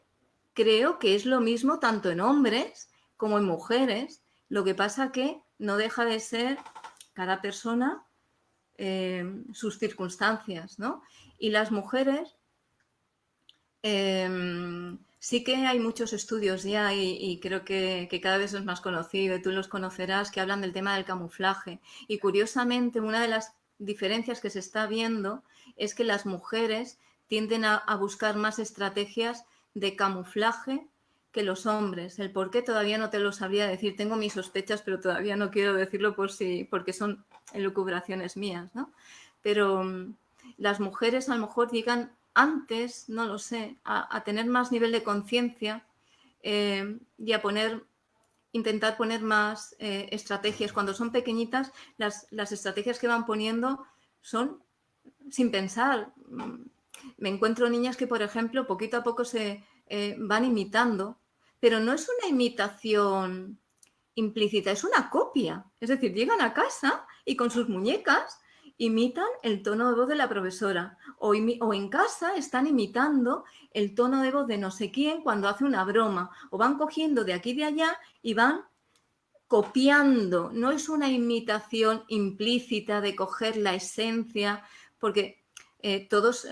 creo que es lo mismo tanto en hombres como en mujeres. Lo que pasa que no deja de ser cada persona sus circunstancias, ¿no? Y las mujeres sí que hay muchos estudios ya y creo que cada vez es más conocido y tú los conocerás que hablan del tema del camuflaje. Y curiosamente, una de las diferencias que se está viendo es que las mujeres tienden a buscar más estrategias de camuflaje que los hombres. El por qué todavía no te lo sabría decir. Tengo mis sospechas, pero todavía no quiero decirlo porque son elucubraciones mías, ¿no? Pero las mujeres a lo mejor llegan antes, no lo sé, a tener más nivel de conciencia y a intentar poner más estrategias. Cuando son pequeñitas, las estrategias que van poniendo son sin pensar. Me encuentro niñas que, por ejemplo, poquito a poco se van imitando, pero no es una imitación implícita, es una copia. Es decir, llegan a casa y con sus muñecas imitan el tono de voz de la profesora o en casa están imitando el tono de voz de no sé quién cuando hace una broma o van cogiendo de aquí y de allá y van copiando. No es una imitación implícita de coger la esencia, porque todos...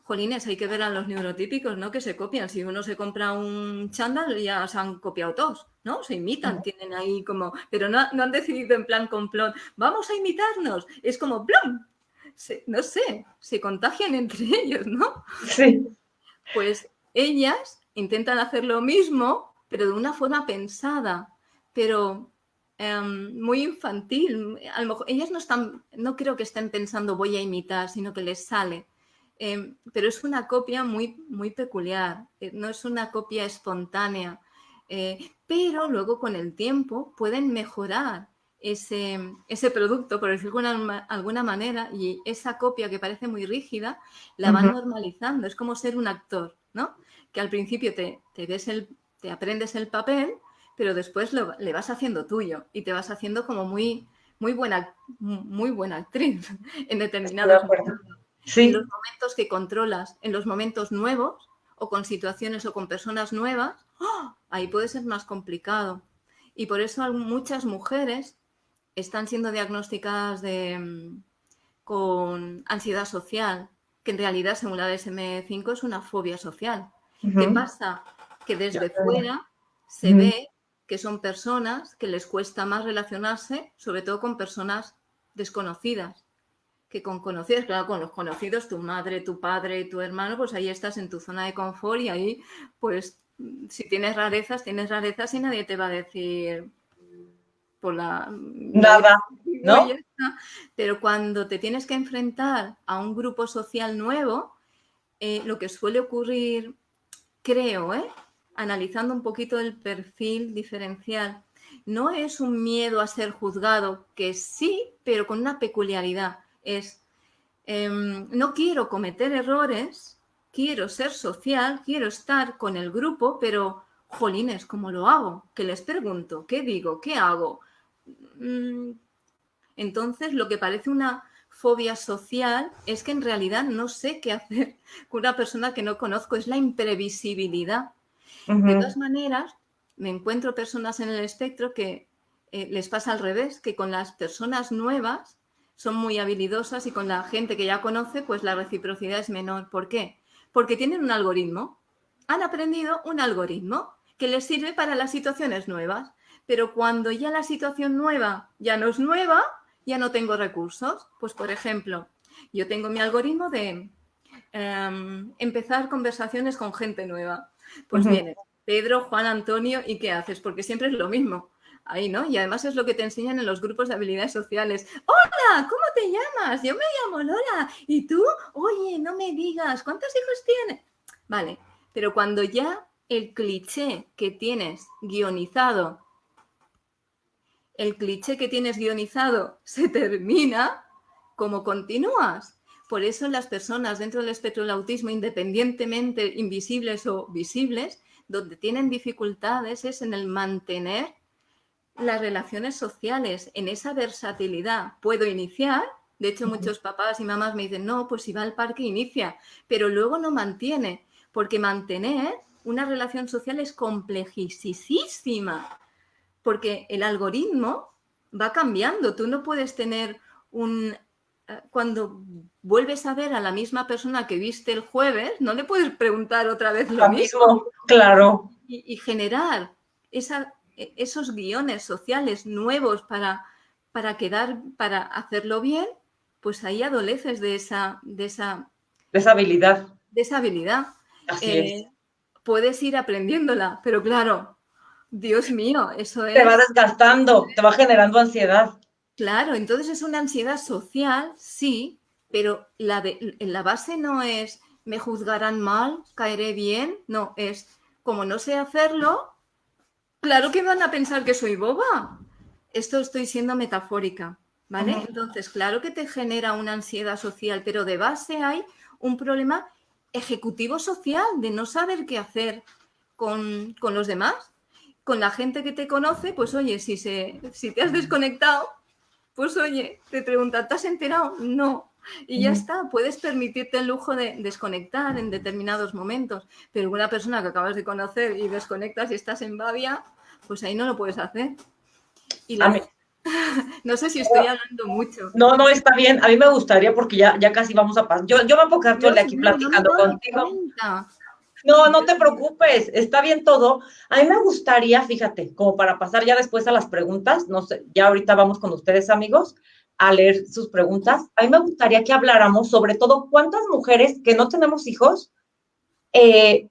jolines, hay que ver a los neurotípicos, ¿no? Que se copian. Si uno se compra un chándal, ya se han copiado todos, ¿no? Se imitan, tienen ahí como... Pero no han decidido en plan complot, vamos a imitarnos. Es como, ¡plum! No sé, se contagian entre ellos, ¿no? Sí. Pues ellas intentan hacer lo mismo, pero de una forma pensada, pero muy infantil. A lo mejor ellas no creo que estén pensando voy a imitar, sino que les sale. Pero es una copia muy, muy peculiar, no es una copia espontánea, pero luego con el tiempo pueden mejorar ese producto, por decirlo de alguna manera, y esa copia que parece muy rígida, la van normalizando. Es como ser un actor, ¿no? Que al principio te aprendes el papel, pero después le vas haciendo tuyo y te vas haciendo como muy, muy buena actriz en determinados momentos. Sí. En los momentos que controlas, en los momentos nuevos o con situaciones o con personas nuevas, ¡oh! Ahí puede ser más complicado. Y por eso muchas mujeres están siendo diagnosticadas con ansiedad social, que en realidad, según la DSM-5, es una fobia social. ¿Qué pasa? Que desde fuera se ve que son personas que les cuesta más relacionarse, sobre todo con personas desconocidas, que con conocidos, claro, con los conocidos, tu madre, tu padre, tu hermano, pues ahí estás en tu zona de confort y ahí, pues, si tienes rarezas y nadie te va a decir por Nada, y ya ¿no? está. Pero cuando te tienes que enfrentar a un grupo social nuevo, lo que suele ocurrir, creo, analizando un poquito el perfil diferencial, no es un miedo a ser juzgado, que sí, pero con una peculiaridad. Es, no quiero cometer errores, quiero ser social, quiero estar con el grupo, pero, jolines, ¿cómo lo hago? ¿Qué les pregunto? ¿Qué digo? ¿Qué hago? Entonces, lo que parece una fobia social es que en realidad no sé qué hacer con una persona que no conozco, es la imprevisibilidad. De todas maneras, me encuentro personas en el espectro que les pasa al revés, que con las personas nuevas son muy habilidosas y con la gente que ya conoce, pues la reciprocidad es menor. ¿Por qué? Porque tienen un algoritmo. Han aprendido un algoritmo que les sirve para las situaciones nuevas. Pero cuando ya la situación nueva ya no es nueva, ya no tengo recursos. Pues, por ejemplo, yo tengo mi algoritmo de empezar conversaciones con gente nueva. Pues viene Pedro, Juan, Antonio, ¿y qué haces? Porque siempre es lo mismo. Ahí, ¿no? Y además es lo que te enseñan en los grupos de habilidades sociales. Hola, ¿cómo te llamas? Yo me llamo Lola. ¿Y tú? Oye, no me digas, ¿cuántos hijos tienes? Vale, pero cuando ya el cliché que tienes guionizado se termina, ¿cómo continúas? Por eso las personas dentro del espectro del autismo, independientemente invisibles o visibles, donde tienen dificultades es en el mantener las relaciones sociales, en esa versatilidad. Puedo iniciar, de hecho muchos papás y mamás me dicen, no, pues si va al parque inicia, pero luego no mantiene, porque mantener una relación social es complejísima, porque el algoritmo va cambiando. Tú no puedes tener cuando vuelves a ver a la misma persona que viste el jueves, no le puedes preguntar otra vez lo mismo. Claro. Y generar esos guiones sociales nuevos para hacerlo bien, pues ahí adoleces de esa habilidad. De esa habilidad. Así es. Puedes ir aprendiéndola, pero claro, Dios mío, eso Te va es... desgastando, te va generando ansiedad. Claro, entonces es una ansiedad social, sí, pero en la base no es me juzgarán mal, caeré bien, no, es como no sé hacerlo, claro que van a pensar que soy boba. Esto estoy siendo metafórica, ¿vale? Ujú. Entonces, claro que te genera una ansiedad social, pero de base hay un problema ejecutivo social de no saber qué hacer con los demás. Con la gente que te conoce, pues oye, si te has desconectado, pues oye, te preguntan, ¿te has enterado? No. Y ya está, puedes permitirte el lujo de desconectar en determinados momentos, pero una persona que acabas de conocer y desconectas y estás en babia, pues ahí no lo puedes hacer. Y A mí, no sé si estoy hablando mucho. no, no, está bien. A mí me gustaría porque ya casi vamos a pasar. Yo me puedo quedar todo el día Dios aquí mío, no me he platicando dado ni contigo. cuenta. No, no te preocupes, está bien todo. A mí me gustaría, fíjate, como para pasar ya después a las preguntas, no sé, ya ahorita vamos con ustedes, amigos, a leer sus preguntas. A mí me gustaría que habláramos sobre todo cuántas mujeres que no tenemos hijos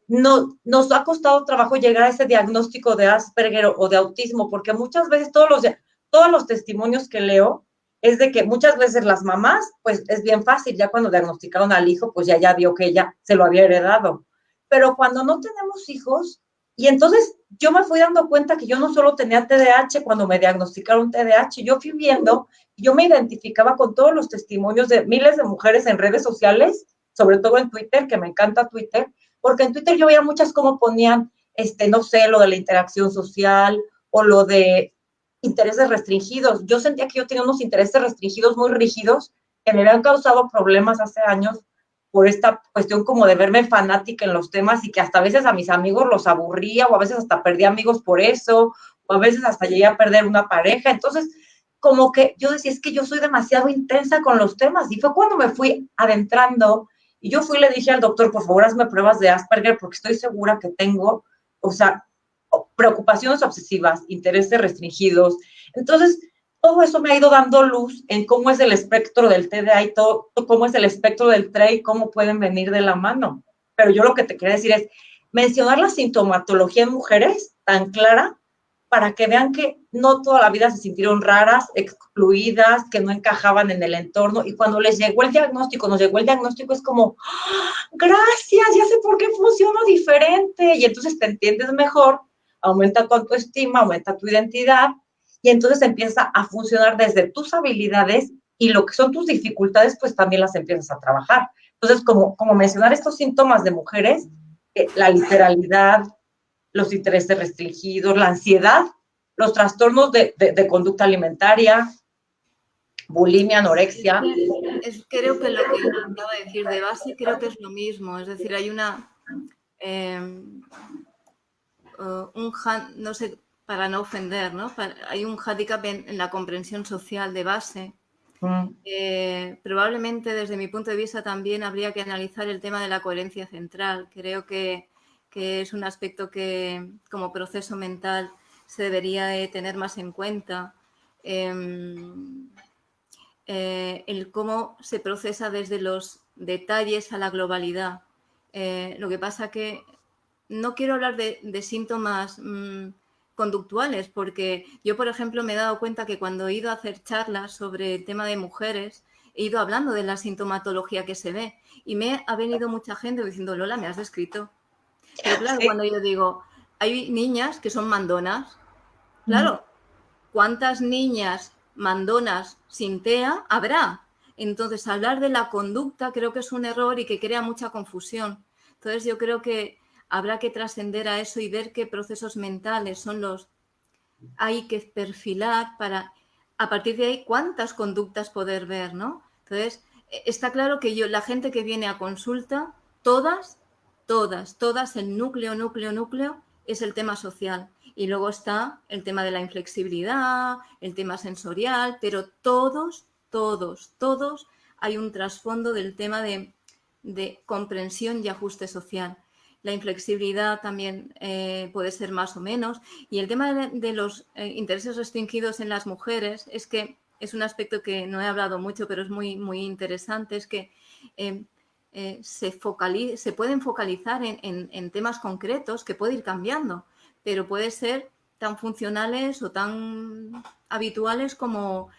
no, nos ha costado trabajo llegar a ese diagnóstico de Asperger o de autismo, porque muchas veces todos los testimonios que leo es de que muchas veces las mamás, pues es bien fácil, ya cuando diagnosticaron al hijo, pues ya vio que ella se lo había heredado. Pero cuando no tenemos hijos, y entonces yo me fui dando cuenta que yo no solo tenía TDAH cuando me diagnosticaron TDAH, yo fui viendo, yo me identificaba con todos los testimonios de miles de mujeres en redes sociales, sobre todo en Twitter, que me encanta Twitter, porque en Twitter yo veía muchas como ponían, no sé, lo de la interacción social o lo de intereses restringidos. Yo sentía que yo tenía unos intereses restringidos muy rígidos que me habían causado problemas hace años por esta cuestión como de verme fanática en los temas y que hasta a veces a mis amigos los aburría o a veces hasta perdí amigos por eso o a veces hasta llegué a perder una pareja. Entonces, como que yo decía, es que yo soy demasiado intensa con los temas y fue cuando me fui adentrando y yo fui y le dije al doctor, por favor, hazme pruebas de Asperger porque estoy segura que tengo, o sea, preocupaciones obsesivas, intereses restringidos. Entonces, todo eso me ha ido dando luz en cómo es el espectro del TDA y todo, cómo es el espectro del TRE y cómo pueden venir de la mano. Pero yo lo que te quería decir es mencionar la sintomatología en mujeres tan clara para que vean que no toda la vida se sintieron raras, excluidas, que no encajaban en el entorno. Y cuando les llegó el diagnóstico, nos llegó el diagnóstico, es como, ¡ah, gracias, ya sé por qué funciono diferente! Y entonces te entiendes mejor, aumenta tu autoestima, aumenta tu identidad, y entonces empieza a funcionar desde tus habilidades y lo que son tus dificultades, pues también las empiezas a trabajar. Entonces, como mencionar estos síntomas de mujeres, la literalidad, los intereses restringidos, la ansiedad, los trastornos de conducta alimentaria, bulimia, anorexia. Creo que lo que acaba de decir de base, creo que es lo mismo. Es decir, hay no sé, para no ofender, ¿no? Hay un hándicap en la comprensión social de base. Probablemente desde mi punto de vista también habría que analizar el tema de la coherencia central. Creo que es un aspecto que como proceso mental se debería tener más en cuenta. El cómo se procesa desde los detalles a la globalidad. Lo que pasa que no quiero hablar de síntomas conductuales, porque yo, por ejemplo, me he dado cuenta que cuando he ido a hacer charlas sobre el tema de mujeres, he ido hablando de la sintomatología que se ve y ha venido mucha gente diciendo, Lola, me has descrito. Pero claro, Sí. cuando yo digo, hay niñas que son mandonas, claro, ¿cuántas niñas mandonas sin TEA habrá? Entonces, hablar de la conducta creo que es un error y que crea mucha confusión. Entonces, yo creo que habrá que trascender a eso y ver qué procesos mentales son hay que perfilar para, a partir de ahí, cuántas conductas poder ver, ¿no? Entonces, está claro que la gente que viene a consulta, todas, el núcleo es el tema social. Y luego está el tema de la inflexibilidad, el tema sensorial, pero todos hay un trasfondo del tema de comprensión y ajuste social. La inflexibilidad también puede ser más o menos. Y el tema de los intereses restringidos en las mujeres es que es un aspecto que no he hablado mucho, pero es muy, muy interesante, es que se pueden focalizar en temas concretos que puede ir cambiando, pero puede ser tan funcionales o tan habituales como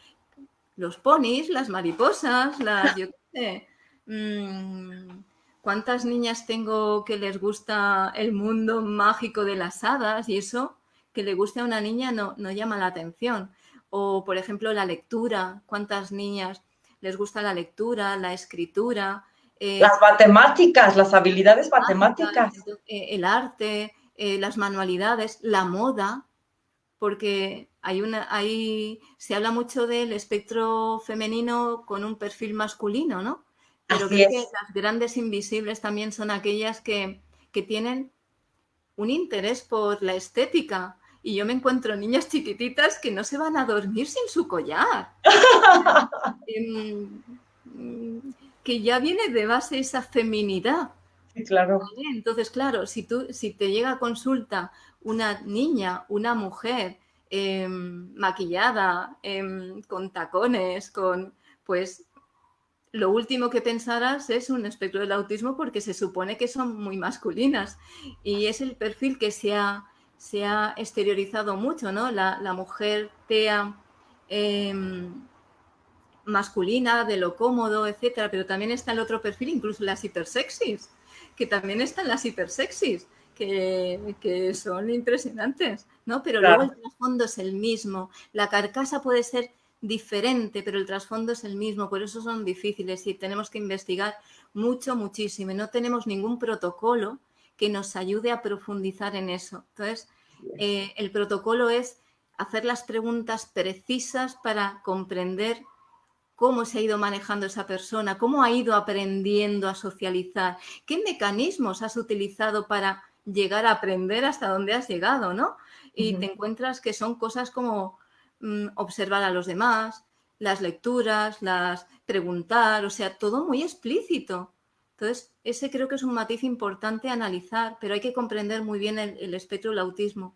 los ponis, las mariposas, yo qué sé. ¿Cuántas niñas tengo que les gusta el mundo mágico de las hadas? Y eso, que le guste a una niña no llama la atención. O, por ejemplo, la lectura. ¿Cuántas niñas les gusta la lectura, la escritura? Las matemáticas, las habilidades matemáticas. El arte, las manualidades, la moda, porque se habla mucho del espectro femenino con un perfil masculino, ¿no? Pero Así creo que es. las grandes invisibles también son aquellas que tienen un interés por la estética. Y yo me encuentro niñas chiquititas que no se van a dormir sin su collar. Em, que ya viene de base esa feminidad. Sí, claro. ¿Vale? Entonces, claro, si te llega a consulta una niña, una mujer maquillada, con tacones, pues lo último que pensarás es un espectro del autismo porque se supone que son muy masculinas y es el perfil que se ha exteriorizado mucho, ¿no? La mujer tea masculina, de lo cómodo, etcétera, pero también está el otro perfil, incluso las hipersexys, que también están las hipersexys, que son impresionantes, ¿no? Pero luego el Claro. trasfondo es el mismo, la carcasa puede ser diferente, pero el trasfondo es el mismo, por eso son difíciles y tenemos que investigar muchísimo, y no tenemos ningún protocolo que nos ayude a profundizar en eso. Entonces, el protocolo es hacer las preguntas precisas para comprender cómo se ha ido manejando esa persona, cómo ha ido aprendiendo a socializar, qué mecanismos has utilizado para llegar a aprender hasta dónde has llegado, ¿no? Y te encuentras que son cosas como observar a los demás, las lecturas, las preguntar, o sea, todo muy explícito. Entonces, ese creo que es un matiz importante a analizar, pero hay que comprender muy bien el espectro del autismo.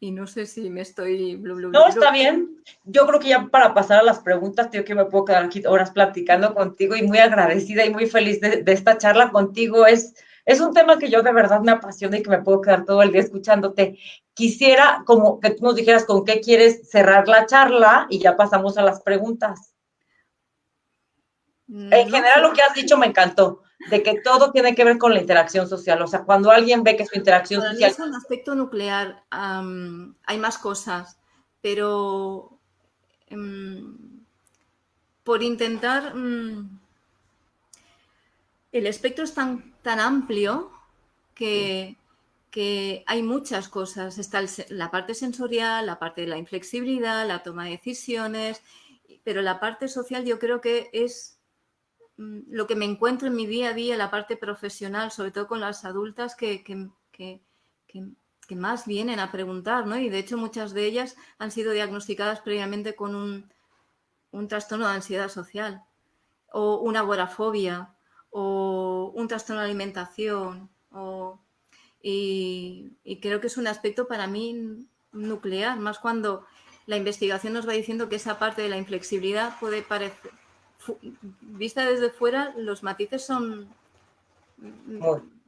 Y no sé si me estoy No, está bien. Yo creo que ya para pasar a las preguntas, tío, que me puedo quedar aquí horas platicando contigo y muy agradecida y muy feliz de esta charla contigo. Es un tema que yo de verdad me apasiona y que me puedo quedar todo el día escuchándote. Quisiera como que tú nos dijeras con qué quieres cerrar la charla y ya pasamos a las preguntas. En No general, sé. lo que has dicho me encantó, de que todo tiene que ver con la interacción social. O sea, cuando alguien ve que su interacción Para mí social. es un aspecto nuclear. Hay más cosas, pero por intentar, el espectro es tan amplio que, que hay muchas cosas. Está la parte sensorial, la parte de la inflexibilidad, la toma de decisiones, pero la parte social yo creo que es lo que me encuentro en mi día a día, la parte profesional, sobre todo con las adultas que, que más vienen a preguntar, ¿no? Y de hecho muchas de ellas han sido diagnosticadas previamente con un trastorno de ansiedad social o una agorafobia o un trastorno de alimentación y creo que es un aspecto para mí nuclear, más cuando la investigación nos va diciendo que esa parte de la inflexibilidad puede parecer, vista desde fuera, los matices son,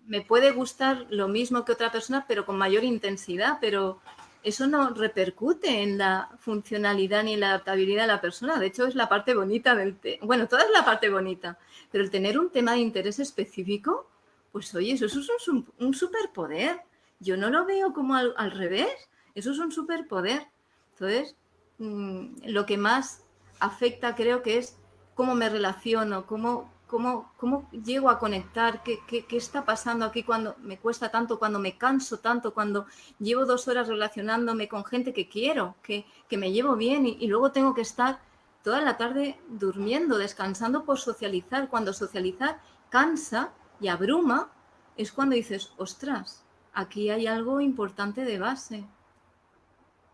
me puede gustar lo mismo que otra persona, pero con mayor intensidad, pero eso no repercute en la funcionalidad ni en la adaptabilidad de la persona. De hecho, es la parte bonita bueno, toda es la parte bonita, pero el tener un tema de interés específico, pues oye, eso es un superpoder. Yo no lo veo como al revés, eso es un superpoder. Entonces, lo que más afecta creo que es cómo me relaciono, cómo llego a conectar, qué está pasando aquí cuando me cuesta tanto, cuando me canso tanto, cuando llevo 2 horas relacionándome con gente que quiero, que me llevo bien y luego tengo que estar toda la tarde durmiendo, descansando por socializar. Cuando socializar cansa y abruma, es cuando dices, ostras, aquí hay algo importante de base.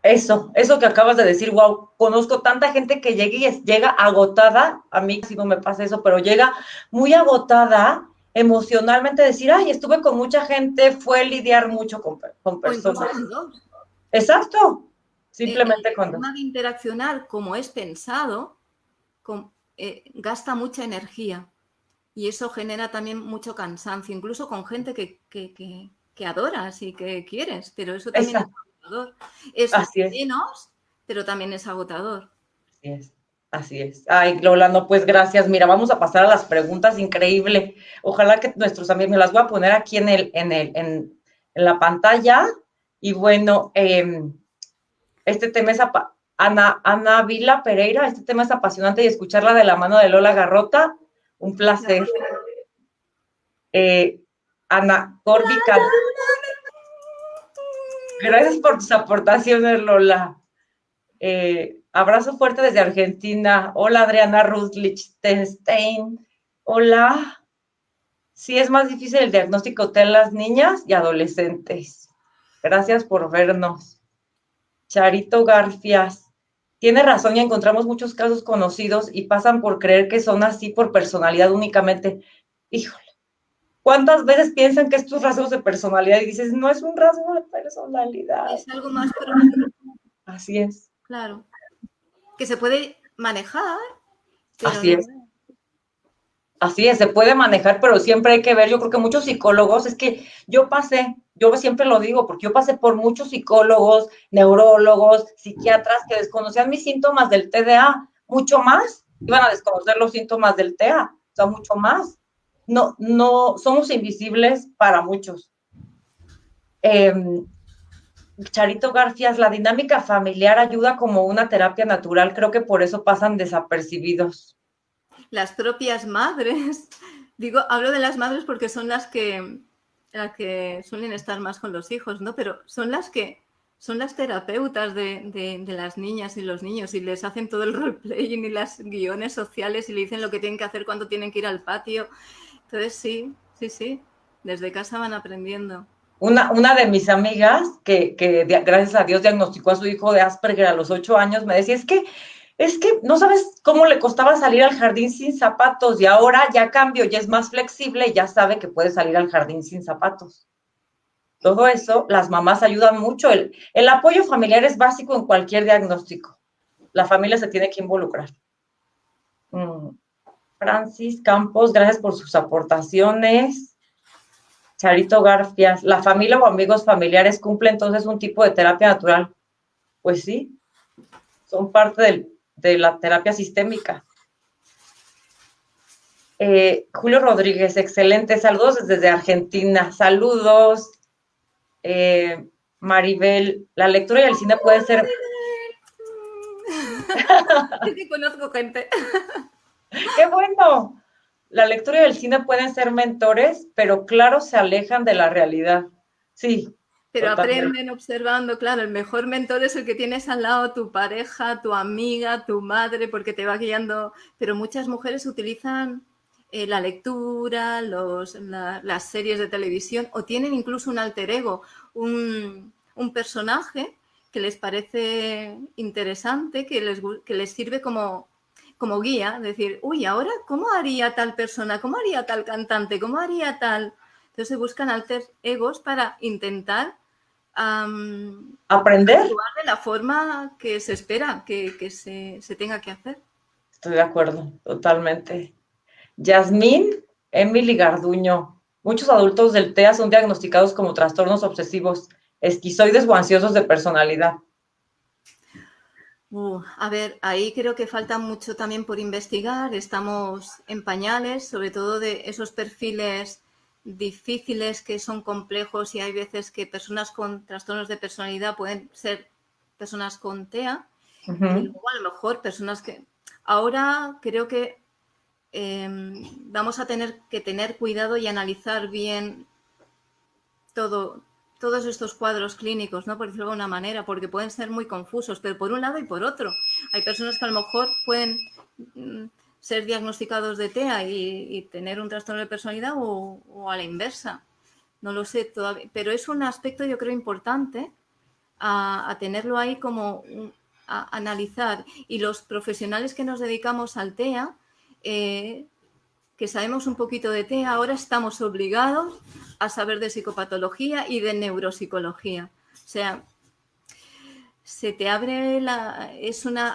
Eso que acabas de decir, wow, conozco tanta gente que llega y llega agotada, a mí casi no me pasa eso, pero llega muy agotada emocionalmente, decir, ay, estuve con mucha gente, fue lidiar mucho con O incluso personas. con 2. Exacto, El simplemente con tema dos. de interaccionar como es pensado gasta mucha energía y eso genera también mucho cansancio, incluso con gente que adoras y que quieres, pero eso también es Exacto, agotador. Es así es. menos, pero también es agotador. Así es, así es. Ay, Lola, no, pues gracias. Mira, vamos a pasar a las preguntas, increíble. Ojalá que nuestros amigos, me las voy a poner aquí en la pantalla. Y bueno, este tema es Ana Vila Pereira, este tema es apasionante y escucharla de la mano de Lola Garrota, un placer. Ana Corbica, gracias por tus aportaciones, Lola. Abrazo fuerte desde Argentina. Hola, Adriana Ruth Lichtenstein. Hola. Sí, es más difícil el diagnóstico de las niñas y adolescentes. Gracias por vernos. Charito Garfias. Tiene razón y encontramos muchos casos conocidos y pasan por creer que son así por personalidad únicamente. Híjole, ¿cuántas veces piensan que es tus rasgos de personalidad y dices, no es un rasgo de personalidad? Es algo más profundo, Así es, claro, que se puede manejar, pero así no. es. Así es, se puede manejar, pero siempre hay que ver, yo creo que muchos psicólogos, es que yo siempre lo digo, porque yo pasé por muchos psicólogos, neurólogos, psiquiatras que desconocían mis síntomas del TDA, mucho más, iban a desconocer los síntomas del TEA, o sea, mucho más. No, no, somos invisibles para muchos. Eh, Charito Garfias, la dinámica familiar ayuda como una terapia natural, creo que por eso pasan desapercibidos. Las propias madres, digo, hablo de las madres porque son las que suelen estar más con los hijos, ¿no? Pero son las terapeutas de las niñas y los niños y les hacen todo el roleplaying y las guiones sociales y le dicen lo que tienen que hacer cuando tienen que ir al patio. Entonces sí, sí, sí, desde casa van aprendiendo. Una de mis amigas que gracias a Dios diagnosticó a su hijo de Asperger a los 8 años, me decía, es que no sabes cómo le costaba salir al jardín sin zapatos y ahora ya cambió, ya es más flexible, ya sabe que puede salir al jardín sin zapatos. Todo eso, las mamás ayudan mucho. El apoyo familiar es básico en cualquier diagnóstico. La familia se tiene que involucrar. Francis Campos, gracias por sus aportaciones. Charito Garfias, la familia o amigos familiares cumple entonces un tipo de terapia natural. Pues sí, son parte de la terapia sistémica. Julio Rodríguez, excelente. Saludos desde Argentina. Saludos. Maribel, la lectura y el cine pueden ser. Es que conozco gente. ¡Qué bueno! La lectura y el cine pueden ser mentores, pero claro, se alejan de la realidad. Sí, Pero totalmente. aprenden observando, claro, el mejor mentor es el que tienes al lado, tu pareja, tu amiga, tu madre, porque te va guiando. Pero muchas mujeres utilizan la lectura, las series de televisión o tienen incluso un alter ego, un personaje que les parece interesante, que les sirve como guía, decir, uy, ahora, ¿cómo haría tal persona? ¿Cómo haría tal cantante? ¿Cómo haría tal? Entonces se buscan alter egos para intentar Aprender, actuar de la forma que se espera que se tenga que hacer. estoy de acuerdo, totalmente. Yasmín Emily Garduño. Muchos adultos del TEA son diagnosticados como trastornos obsesivos, esquizoides o ansiosos de personalidad. A ver, ahí creo que falta mucho también por investigar. Estamos en pañales, sobre todo de esos perfiles difíciles que son complejos y hay veces que personas con trastornos de personalidad pueden ser personas con TEA y luego a lo mejor personas que ahora creo que vamos a tener que tener cuidado y analizar bien todos estos cuadros clínicos, ¿no? Por decirlo de alguna manera, porque pueden ser muy confusos, pero por un lado y por otro. Hay personas que a lo mejor pueden ser diagnosticados de TEA y tener un trastorno de personalidad o a la inversa. No lo sé todavía, pero es un aspecto yo creo importante a tenerlo ahí como a analizar. Y los profesionales que nos dedicamos al TEA, que sabemos un poquito de TEA, ahora estamos obligados a saber de psicopatología y de neuropsicología. O sea, se te abre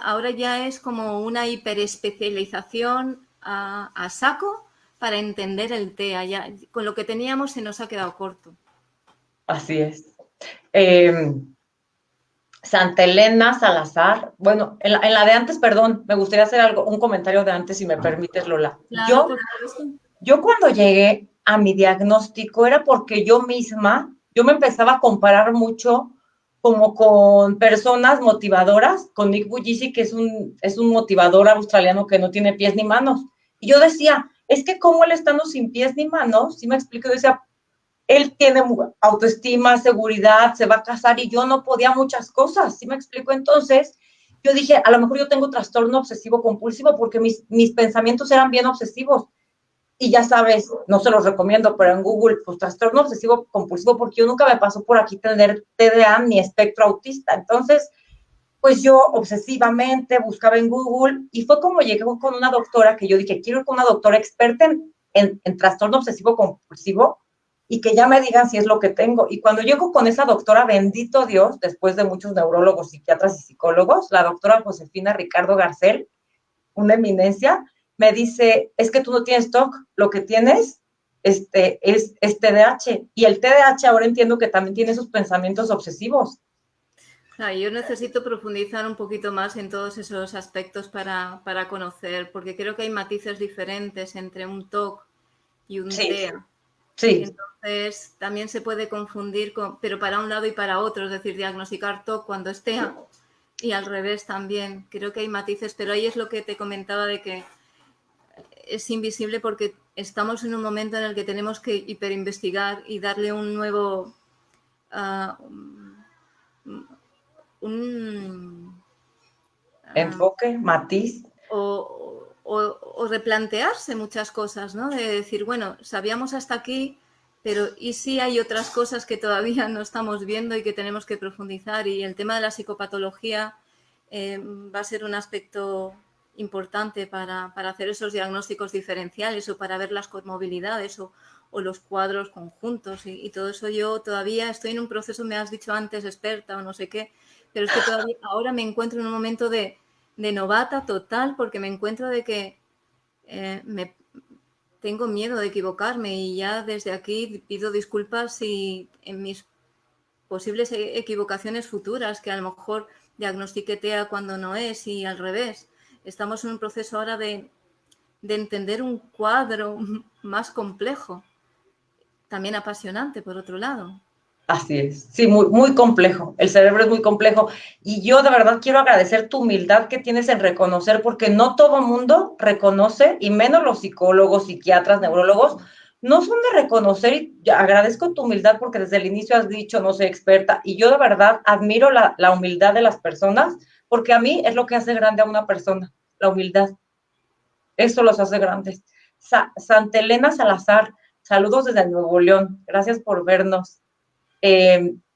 ahora ya es como una hiperespecialización a saco para entender el TEA. Ya, con lo que teníamos se nos ha quedado corto. Así es. Santa Elena Salazar, bueno, en la de antes, perdón, me gustaría hacer un comentario de antes, si me permites, Lola. Claro, por supuesto. Yo cuando llegué a mi diagnóstico era porque yo misma, yo me empezaba a comparar mucho como con personas motivadoras, con Nick Vujicic, que es un motivador australiano que no tiene pies ni manos. Y yo decía, es que como él estando sin pies ni manos, si me explico, yo decía, él tiene autoestima, seguridad, se va a casar y yo no podía muchas cosas, ¿sí me explico? Entonces, yo dije, a lo mejor yo tengo trastorno obsesivo compulsivo porque mis pensamientos eran bien obsesivos. Y ya sabes, no se los recomiendo, pero en Google, pues trastorno obsesivo compulsivo, porque yo nunca me pasó por aquí tener TDA ni espectro autista. Entonces, pues yo obsesivamente buscaba en Google y fue como llegué con una doctora que yo dije, quiero ir con una doctora experta en trastorno obsesivo compulsivo y que ya me digan si es lo que tengo. Y cuando llego con esa doctora, bendito Dios, después de muchos neurólogos, psiquiatras y psicólogos, la doctora Josefina Ricardo Garcel, una eminencia, me dice, es que tú no tienes TOC, lo que tienes es TDAH. Y el TDAH ahora entiendo que también tiene esos pensamientos obsesivos. Yo necesito profundizar un poquito más en todos esos aspectos para conocer, porque creo que hay matices diferentes entre un TOC y un Sí, TEA. sí. Entonces, también se puede confundir, pero para un lado y para otro, es decir, diagnosticar TOC cuando es TEA y al revés también. Creo que hay matices, pero ahí es lo que te comentaba de que es invisible porque estamos en un momento en el que tenemos que hiperinvestigar y darle un nuevo... Enfoque, matiz. O replantearse muchas cosas, ¿no? De decir, bueno, sabíamos hasta aquí, pero ¿y si hay otras cosas que todavía no estamos viendo y que tenemos que profundizar? Y el tema de la psicopatología va a ser un aspecto importante para hacer esos diagnósticos diferenciales o para ver las comorbilidades o los cuadros conjuntos y todo eso. Yo todavía estoy en un proceso, me has dicho antes, experta o no sé qué, pero es que todavía ahora me encuentro en un momento de novata total porque me encuentro de que tengo miedo de equivocarme y ya desde aquí pido disculpas si en mis posibles equivocaciones futuras, que a lo mejor diagnostiqué TEA cuando no es y al revés. Estamos en un proceso ahora de entender un cuadro más complejo, también apasionante por otro lado. Así es, sí, muy, muy complejo. El cerebro es muy complejo. Y yo de verdad quiero agradecer tu humildad que tienes en reconocer, porque no todo mundo reconoce, y menos los psicólogos, psiquiatras, neurólogos, no son de reconocer. Y agradezco tu humildad porque desde el inicio has dicho, no soy experta. Y yo de verdad admiro la humildad de las personas, porque a mí es lo que hace grande a una persona, la humildad. Eso los hace grandes. Santa Elena Salazar, saludos desde Nuevo León. Gracias por vernos.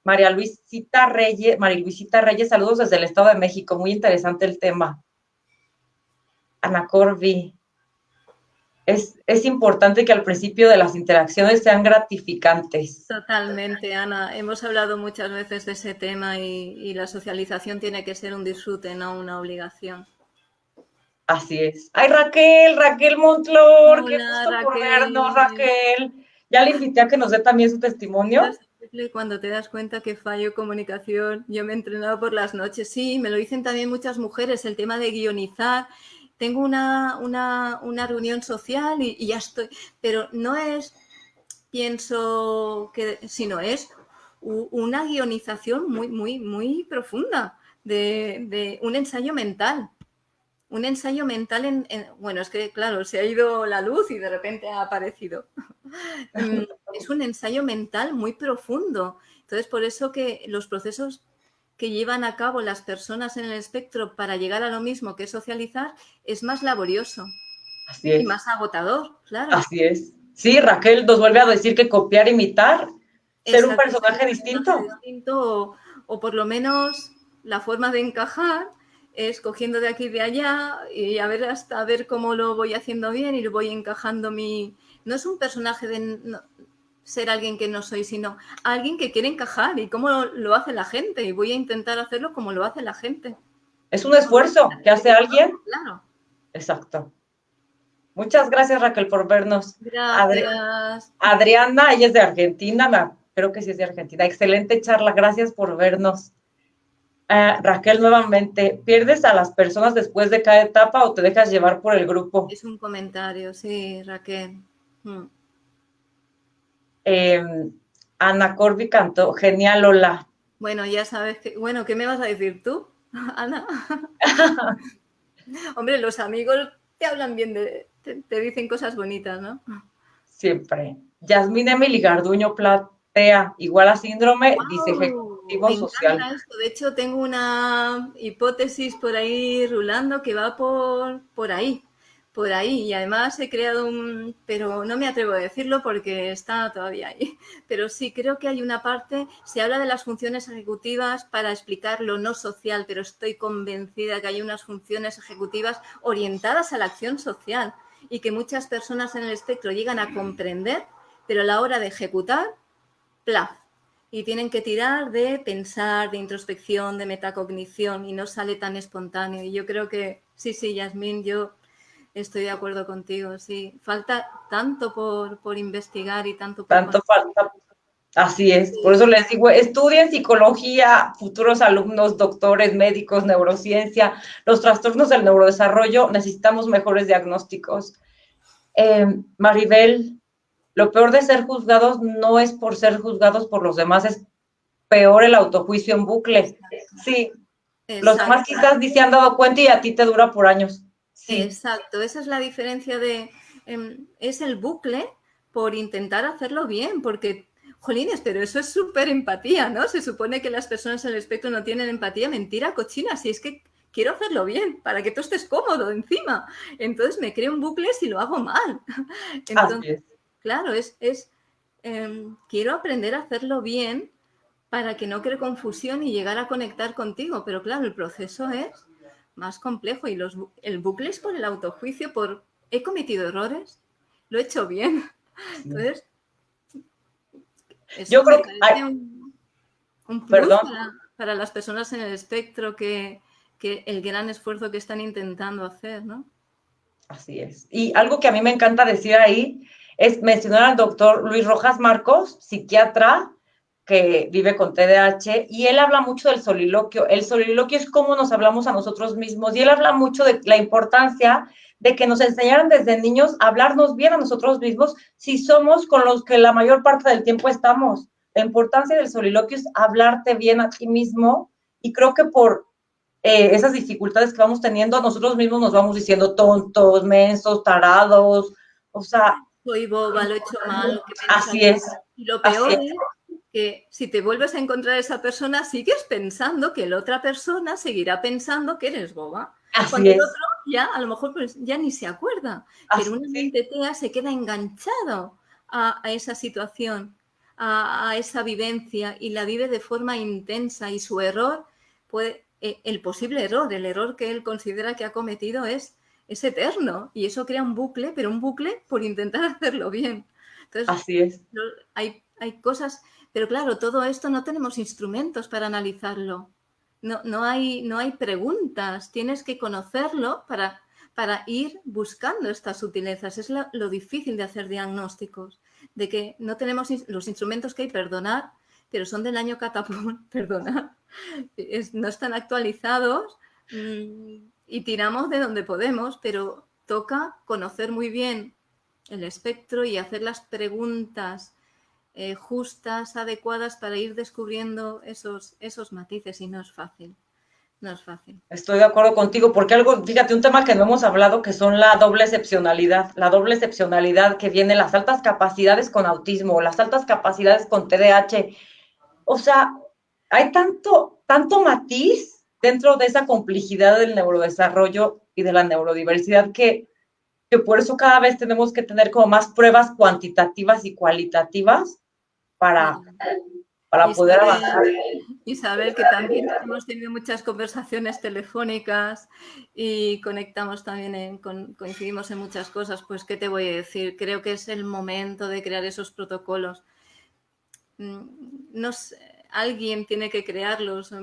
María Luisita Reyes, saludos desde el Estado de México, muy interesante el tema. Ana Corby, es importante que al principio de las interacciones sean gratificantes. Totalmente, Ana. Hemos hablado muchas veces de ese tema y la socialización tiene que ser un disfrute, no una obligación. Así es. Ay, Raquel Montlor, qué Hola, gusto por Raquel. vernos, Raquel. Ya le invité a que nos dé también su testimonio. Cuando te das cuenta que fallo comunicación, yo me he entrenado por las noches. Sí, me lo dicen también muchas mujeres, el tema de guionizar. Tengo una reunión social y ya estoy, pero no es, pienso que, sino es una guionización muy, muy, muy profunda de un ensayo mental. un ensayo mental bueno, es que claro, se ha ido la luz y de repente ha aparecido. Es un ensayo mental muy profundo. Entonces, por eso que los procesos que llevan a cabo las personas en el espectro para llegar a lo mismo que es socializar es más laborioso Así y es, más agotador, claro. así es. Sí, Raquel nos vuelve a decir que copiar, imitar, ser un Exacto, ser un personaje personaje distinto. distinto o por lo menos la forma de encajar es cogiendo de aquí y de allá y a ver hasta ver cómo lo voy haciendo bien y lo voy encajando mi... No es un personaje de ser alguien que no soy, sino alguien que quiere encajar y cómo lo hace la gente y voy a intentar hacerlo como lo hace la gente. Es un esfuerzo que hace alguien. Claro. Exacto. Muchas gracias, Raquel, por vernos. Gracias. Adriana, ella es de Argentina, creo que sí es de Argentina. Excelente charla, gracias por vernos. Raquel, nuevamente, ¿pierdes a las personas después de cada etapa o te dejas llevar por el grupo? Es un comentario, sí, Raquel. Eh, Ana Corby cantó, genial, Lola. Bueno, ya sabes que... Bueno, ¿qué me vas a decir tú, Ana? Hombre, los amigos te hablan bien, te dicen cosas bonitas, ¿no? Siempre. Yasmín Emily Garduño Platea, igual a síndrome, dice ¡Wow! Me ejecutivo social. encanta esto. De hecho, tengo una hipótesis por ahí rulando que va por ahí, por ahí. Y además he creado un... Pero no me atrevo a decirlo porque está todavía ahí. Pero sí, creo que hay una parte... Se habla de las funciones ejecutivas para explicar lo no social, pero estoy convencida que hay unas funciones ejecutivas orientadas a la acción social y que muchas personas en el espectro llegan a comprender, pero a la hora de ejecutar, ¡plaf! Y tienen que tirar de pensar, de introspección, de metacognición y no sale tan espontáneo. Y yo creo que sí, Yasmín, yo estoy de acuerdo contigo. Sí, falta tanto por investigar y tanto por Tanto conocer. falta. Así es. Por Sí, eso les digo, estudien psicología, futuros alumnos, doctores, médicos, neurociencia, los trastornos del neurodesarrollo, necesitamos mejores diagnósticos. Maribel, lo peor de ser juzgados no es por ser juzgados por los demás, es peor el autojuicio en bucle. exacto, Sí, los demás exacto, quizás ni se han dado cuenta y a ti te dura por años. Sí, exacto. Esa es la diferencia de... es el bucle por intentar hacerlo bien, porque jolines, pero eso es súper empatía, ¿no? Se supone que las personas en el espectro no tienen empatía. Mentira, cochina, si es que quiero hacerlo bien, para que tú estés cómodo encima. Entonces me creo un bucle si lo hago mal. así Entonces, es. claro, quiero aprender a hacerlo bien para que no cree confusión y llegar a conectar contigo. Pero claro, el proceso es más complejo y el bucle es por el autojuicio, por he cometido errores, lo he hecho bien. Sí. Entonces, Yo eso me creo que, ay, parece un plus perdón, para las personas en el espectro que el gran esfuerzo que están intentando hacer, ¿no? así es. Y algo que a mí me encanta decir ahí es mencionar al doctor Luis Rojas Marcos, psiquiatra que vive con TDAH, y él habla mucho del soliloquio. El soliloquio es cómo nos hablamos a nosotros mismos, y él habla mucho de la importancia de que nos enseñaran desde niños a hablarnos bien a nosotros mismos si somos con los que la mayor parte del tiempo estamos. La importancia del soliloquio es hablarte bien a ti mismo, y creo que por esas dificultades que vamos teniendo, nosotros mismos nos vamos diciendo tontos, mensos, tarados, o sea, Soy boba, lo he hecho mal, qué así mensaje. es, Y lo así peor es, es que si te vuelves a encontrar a esa persona, sigues pensando que la otra persona seguirá pensando que eres boba. así Cuando el es, otro ya, a lo mejor, pues, ya ni se acuerda. Pero una así, mente tea se queda enganchado a esa situación, a esa vivencia y la vive de forma intensa. Y su error, el posible error, el error que él considera que ha cometido es eterno y eso crea un bucle, pero un bucle por intentar hacerlo bien. Entonces, así es, hay cosas, pero claro, todo esto no tenemos instrumentos para analizarlo. No hay preguntas, tienes que conocerlo para ir buscando estas sutilezas. Es lo difícil de hacer diagnósticos, de que no tenemos los instrumentos que hay, perdonar, pero son del año catapum, perdonar, no están actualizados y tiramos de donde podemos, pero toca conocer muy bien el espectro y hacer las preguntas justas, adecuadas para ir descubriendo esos matices y no es fácil. No es fácil. Estoy de acuerdo contigo, porque algo, fíjate, un tema que no hemos hablado, que son la doble excepcionalidad que viene, las altas capacidades con autismo, las altas capacidades con TDAH. O sea, hay tanto matiz dentro de esa complejidad del neurodesarrollo y de la neurodiversidad que por eso cada vez tenemos que tener como más pruebas cuantitativas y cualitativas para, Sí. para poder avanzar. Isabel, que también hemos tenido muchas conversaciones telefónicas y conectamos también, coincidimos en muchas cosas, pues ¿qué te voy a decir? Creo que es el momento de crear esos protocolos. No sé, alguien tiene que crearlos.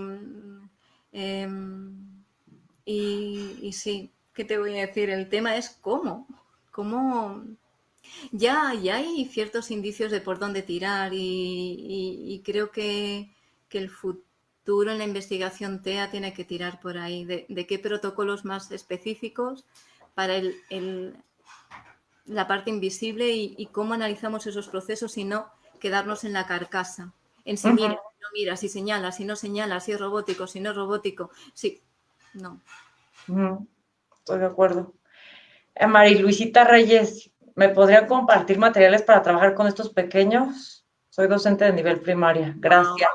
Y sí, ¿qué te voy a decir? El tema es cómo. ¿Cómo? Ya hay ciertos indicios de por dónde tirar y creo que el futuro en la investigación TEA tiene que tirar por ahí, de qué protocolos más específicos para la parte invisible y cómo analizamos esos procesos y no quedarnos en la carcasa. En si mira, si no mira, si señala, si no señala, si es robótico, si no es robótico. Sí, no. Estoy de acuerdo. Mari Luisita Reyes, ¿me podrían compartir materiales para trabajar con estos pequeños? Soy docente de nivel primaria. Gracias.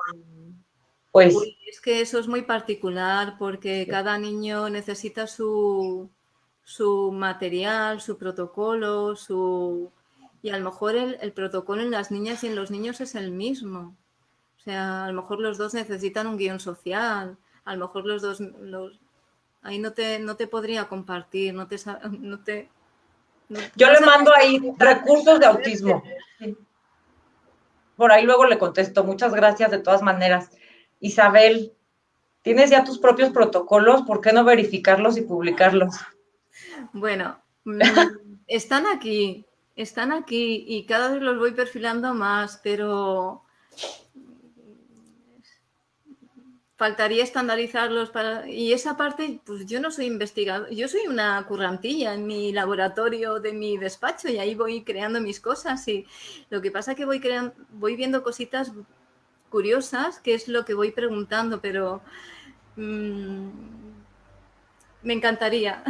Pues, Uy, es que eso es muy particular porque cada niño necesita su material, su protocolo, y a lo mejor el protocolo en las niñas y en los niños es el mismo. O sea, a lo mejor los dos necesitan un guión social, a lo mejor los dos, ahí no te podría compartir, yo no le sabría mando ahí contestarte, recursos de responderte. autismo. Sí. Por ahí luego le contesto. Muchas gracias de todas maneras. Isabel, ¿tienes ya tus propios protocolos? ¿Por qué no verificarlos y publicarlos? Bueno, están aquí y cada vez los voy perfilando más, pero faltaría estandarizarlos y esa parte, pues yo no soy investigador, yo soy una currantilla en mi laboratorio de mi despacho y ahí voy creando mis cosas y lo que pasa es que voy viendo cositas curiosas, que es lo que voy preguntando, pero me encantaría,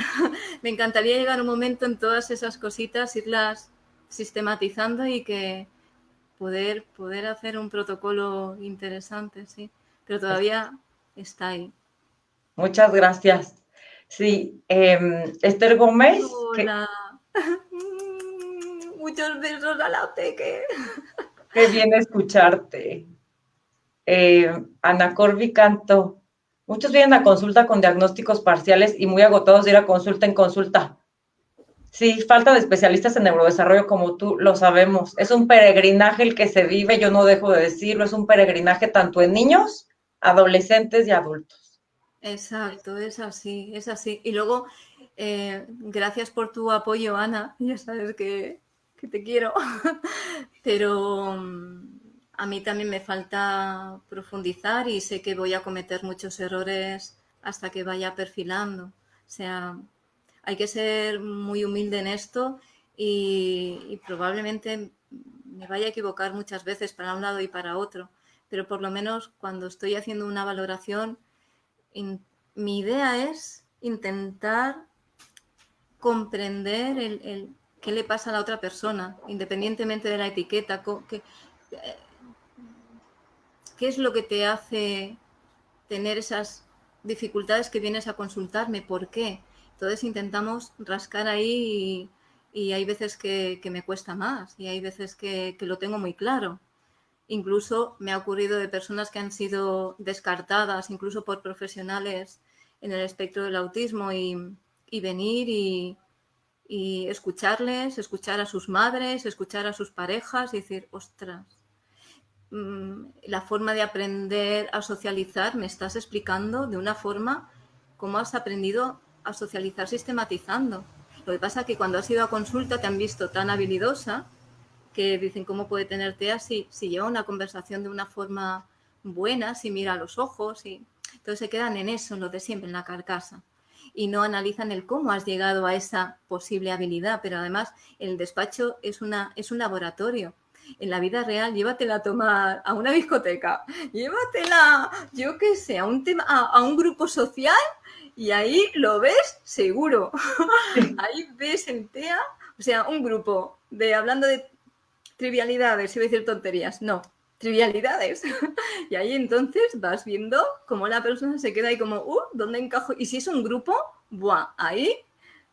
me encantaría llegar a un momento en todas esas cositas, irlas sistematizando y que poder hacer un protocolo interesante, sí. Pero todavía está ahí. Muchas gracias. Sí, Esther Gómez, Hola. Muchos besos a la peque. qué bien escucharte. Ana Corby Canto. Muchos vienen a consulta con diagnósticos parciales y muy agotados de ir a consulta en consulta. Sí, falta de especialistas en neurodesarrollo como tú, lo sabemos. Es un peregrinaje el que se vive, yo no dejo de decirlo, es un peregrinaje tanto en niños, adolescentes y adultos. Exacto, es así, es así. Y luego, gracias por tu apoyo, Ana. Ya sabes que te quiero. Pero a mí también me falta profundizar y sé que voy a cometer muchos errores hasta que vaya perfilando. O sea, hay que ser muy humilde en esto y probablemente me vaya a equivocar muchas veces para un lado y para otro. Pero por lo menos cuando estoy haciendo una valoración, mi idea es intentar comprender qué le pasa a la otra persona, independientemente de la etiqueta, qué es lo que te hace tener esas dificultades que vienes a consultarme, por qué. Entonces intentamos rascar ahí y hay veces que me cuesta más y hay veces que lo tengo muy claro. Incluso me ha ocurrido de personas que han sido descartadas, incluso por profesionales en el espectro del autismo y venir y escucharles, escuchar a sus madres, escuchar a sus parejas y decir, ostras, la forma de aprender a socializar me estás explicando de una forma cómo has aprendido a socializar sistematizando. Lo que pasa es que cuando has ido a consulta te han visto tan habilidosa que dicen cómo puede tener TEA si lleva una conversación de una forma buena, si mira a los ojos, entonces se quedan en eso, en lo de siempre, en la carcasa. Y no analizan el cómo has llegado a esa posible habilidad, pero además el despacho es un laboratorio En la vida real, llévatela a tomar a una discoteca, llévatela, yo qué sé, a un tema, a un grupo social y ahí lo ves seguro. Ahí ves en TEA, o sea, un grupo de hablando de trivialidades, iba a decir tonterías, no, trivialidades. Y ahí entonces vas viendo cómo la persona se queda ahí como, ¿dónde encajo? Y si es un grupo, ¡buah!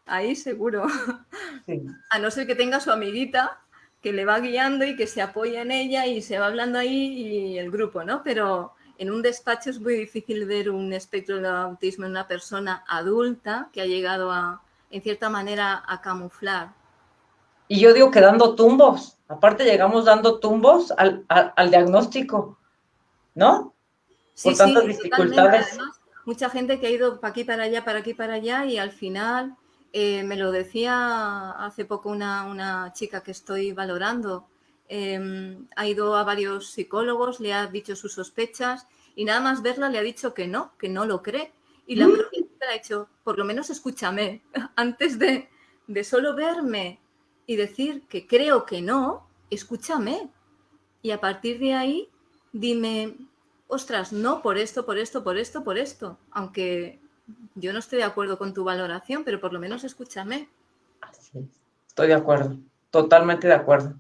Ahí seguro. Sí. A no ser que tenga su amiguita que le va guiando y que se apoya en ella y se va hablando ahí y el grupo, ¿no? Pero en un despacho es muy difícil ver un espectro de autismo en una persona adulta que ha llegado a, en cierta manera, a camuflar. Y yo digo que dando tumbos, aparte llegamos dando tumbos al diagnóstico, ¿no? Sí, Por tantas sí, totalmente. dificultades. Además, mucha gente que ha ido para aquí, para allá, para aquí, para allá y al final me lo decía hace poco una chica que estoy valorando. Ha ido a varios psicólogos, le ha dicho sus sospechas y nada más verla le ha dicho que no lo cree. Y la propia chica le ha dicho, por lo menos escúchame, antes de solo verme y decir que creo que no, escúchame. Y a partir de ahí, dime, ostras, no por esto, por esto, por esto, por esto. Aunque yo no estoy de acuerdo con tu valoración, pero por lo menos escúchame. Así es. Estoy de acuerdo, totalmente de acuerdo.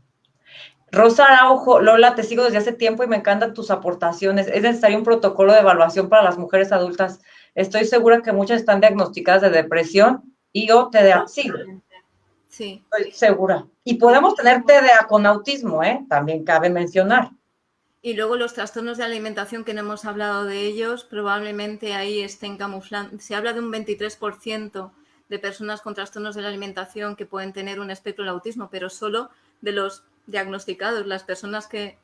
Rosa Araujo, Lola, te sigo desde hace tiempo y me encantan tus aportaciones. Es necesario un protocolo de evaluación para las mujeres adultas. Estoy segura que muchas están diagnosticadas de depresión y o TDA. Sí, Sí, estoy segura. Y sí. podemos tener TDA con autismo, ¿eh? También cabe mencionar. Y luego los trastornos de alimentación que no hemos hablado de ellos, probablemente ahí estén camuflando. Se habla de un 23% de personas con trastornos de la alimentación que pueden tener un espectro del autismo, pero solo de los diagnosticados, las personas que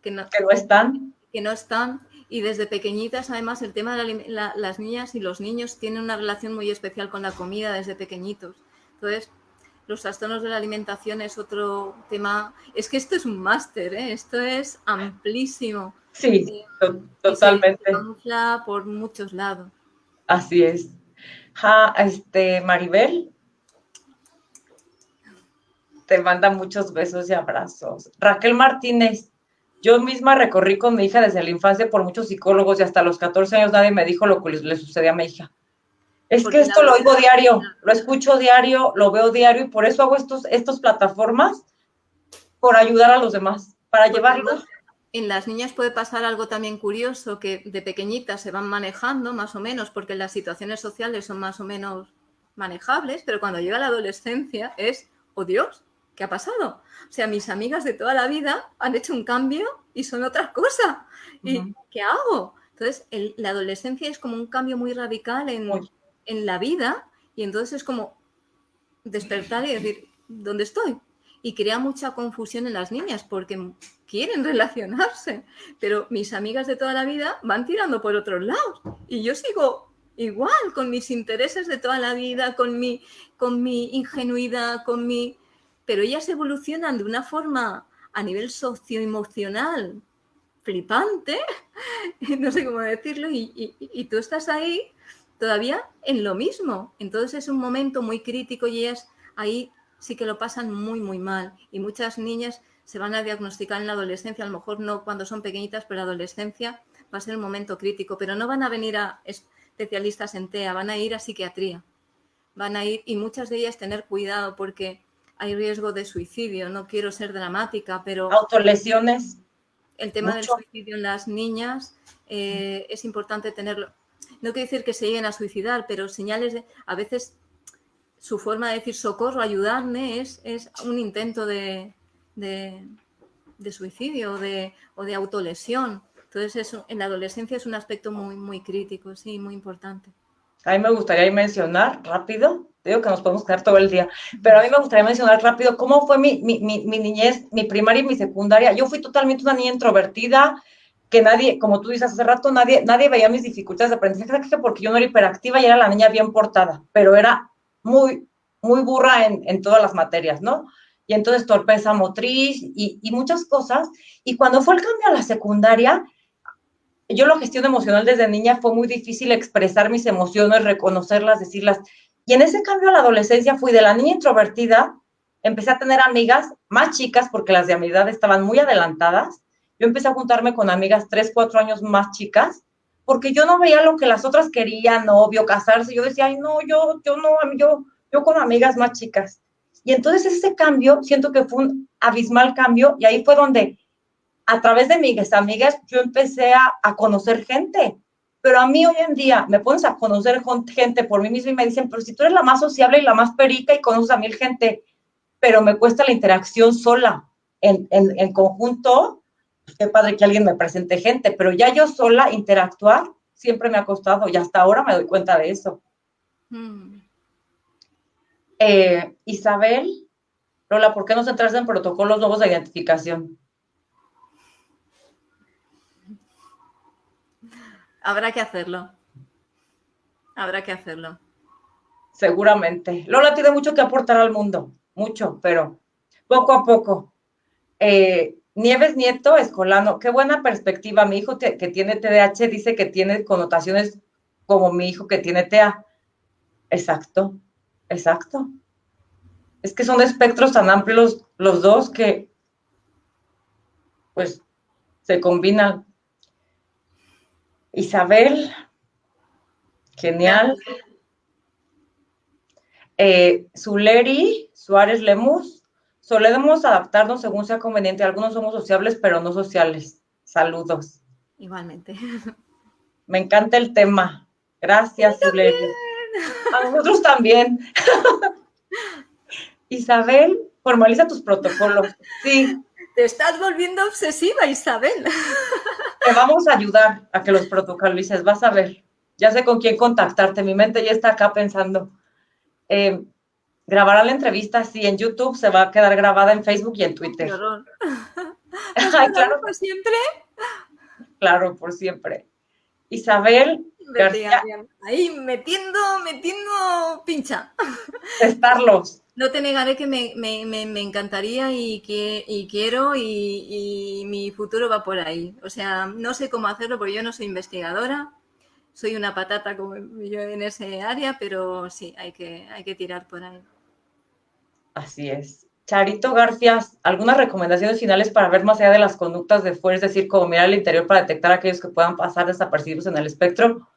no, Que no están. que no están. Y desde pequeñitas, además, el tema de las niñas y los niños tienen una relación muy especial con la comida desde pequeñitos. Entonces, los trastornos de la alimentación es otro tema. Es que esto es un máster, ¿eh? Esto es amplísimo Sí, eh, y se totalmente. camufla por muchos lados. Así es. Maribel, te manda muchos besos y abrazos. Raquel Martínez, yo misma recorrí con mi hija desde la infancia por muchos psicólogos y hasta los 14 años nadie me dijo lo que le sucedía a mi hija. Es que Porque la esto lo verdad, oigo diario, lo escucho diario, lo veo diario y por eso hago estos plataformas por ayudar a los demás, para porque además llevarlos. en las niñas puede pasar algo también curioso, que de pequeñitas se van manejando más o menos, porque las situaciones sociales son más o menos manejables, pero cuando llega la adolescencia es, oh Dios, ¿qué ha pasado? O sea, mis amigas de toda la vida han hecho un cambio y son otra cosa. ¿Y qué hago? Entonces, la adolescencia es como un cambio muy radical en la vida y entonces es como despertar y decir, ¿dónde estoy? Y crea mucha confusión en las niñas porque quieren relacionarse, pero mis amigas de toda la vida van tirando por otros lados y yo sigo igual con mis intereses de toda la vida, con mi ingenuidad, pero ellas evolucionan de una forma a nivel socioemocional flipante, no sé cómo decirlo, y tú estás ahí todavía en lo mismo. Entonces es un momento muy crítico y ellas ahí sí que lo pasan muy, muy mal. Y muchas niñas se van a diagnosticar en la adolescencia, a lo mejor no cuando son pequeñitas, pero la adolescencia va a ser un momento crítico. Pero no van a venir a especialistas en TEA, van a ir a psiquiatría. Van a ir, y muchas de ellas tener cuidado porque hay riesgo de suicidio. No quiero ser dramática, pero Autolesiones, el tema del mucho. suicidio en las niñas es importante tenerlo. No quiere decir que se lleguen a suicidar, pero señales a veces su forma de decir socorro, ayudarme, es un intento de suicidio o de autolesión. Entonces, eso en la adolescencia es un aspecto muy, muy crítico, sí, muy importante. A mí me gustaría mencionar rápido, digo que nos podemos quedar todo el día, pero a mí me gustaría mencionar rápido cómo fue mi niñez, mi primaria y mi secundaria. Yo fui totalmente una niña introvertida, que nadie, como tú dices hace rato, nadie veía mis dificultades de aprendizaje porque yo no era hiperactiva y era la niña bien portada, pero era muy, muy burra en todas las materias, ¿no? Y entonces torpeza motriz y muchas cosas. Y cuando fue el cambio a la secundaria, yo la gestión emocional desde niña fue muy difícil expresar mis emociones, reconocerlas, decirlas. Y en ese cambio a la adolescencia fui de la niña introvertida empecé a tener amigas más chicas porque las de mi edad estaban muy adelantadas. Yo empecé a juntarme con amigas 3, 4 años más chicas porque yo no veía lo que las otras querían, novio, casarse. Yo decía, ay, no, yo no, yo con amigas más chicas. Y entonces ese cambio, siento que fue un abismal cambio y ahí fue donde a través de mis amigas yo empecé a conocer gente. Pero a mí hoy en día me pones a conocer gente por mí misma y me dicen, pero si tú eres la más sociable y la más perica y conoces a 1000 gente, pero me cuesta la interacción sola. En conjunto, pues qué padre que alguien me presente gente, pero ya yo sola interactuar siempre me ha costado y hasta ahora me doy cuenta de eso. Isabel, Lola, ¿por qué no centrarse en protocolos nuevos de identificación? Habrá que hacerlo. Habrá que hacerlo. Seguramente. Lola tiene mucho que aportar al mundo, mucho, pero poco a poco. Nieves Nieto Escolano, qué buena perspectiva. Mi hijo que tiene TDAH dice que tiene connotaciones como mi hijo que tiene TEA. Exacto, exacto. Es que son espectros tan amplios los dos que, pues, se combinan. Isabel, genial. Gracias. Zuleri, Suárez Lemus, solemos adaptarnos según sea conveniente. Algunos somos sociables, pero no sociales. Saludos. Igualmente. Me encanta el tema. A mí Gracias, Zuleri. también. A nosotros también. Isabel, formaliza tus protocolos. Sí, Te estás volviendo obsesiva, Isabel. te vamos a ayudar a que los protocolices. Vas a ver. Ya sé con quién contactarte. Mi mente ya está acá pensando. Eh, Grabará la entrevista, sí, en YouTube, se va a quedar grabada en Facebook y en Qué Twitter. horror. ¿Nos Ay, quedamos claro, para siempre? claro, por siempre. Isabel García, Investigación. Ahí metiendo pincha. testarlos. No te negaré que me encantaría y quiero y mi futuro va por ahí. O sea, no sé cómo hacerlo porque yo no soy investigadora, soy una patata como yo en ese área, pero sí, hay que tirar por ahí. Así es. Charito García, ¿algunas recomendaciones finales para ver más allá de las conductas de fuerza, es decir, como mirar el interior para detectar aquellos que puedan pasar desapercibidos en el espectro?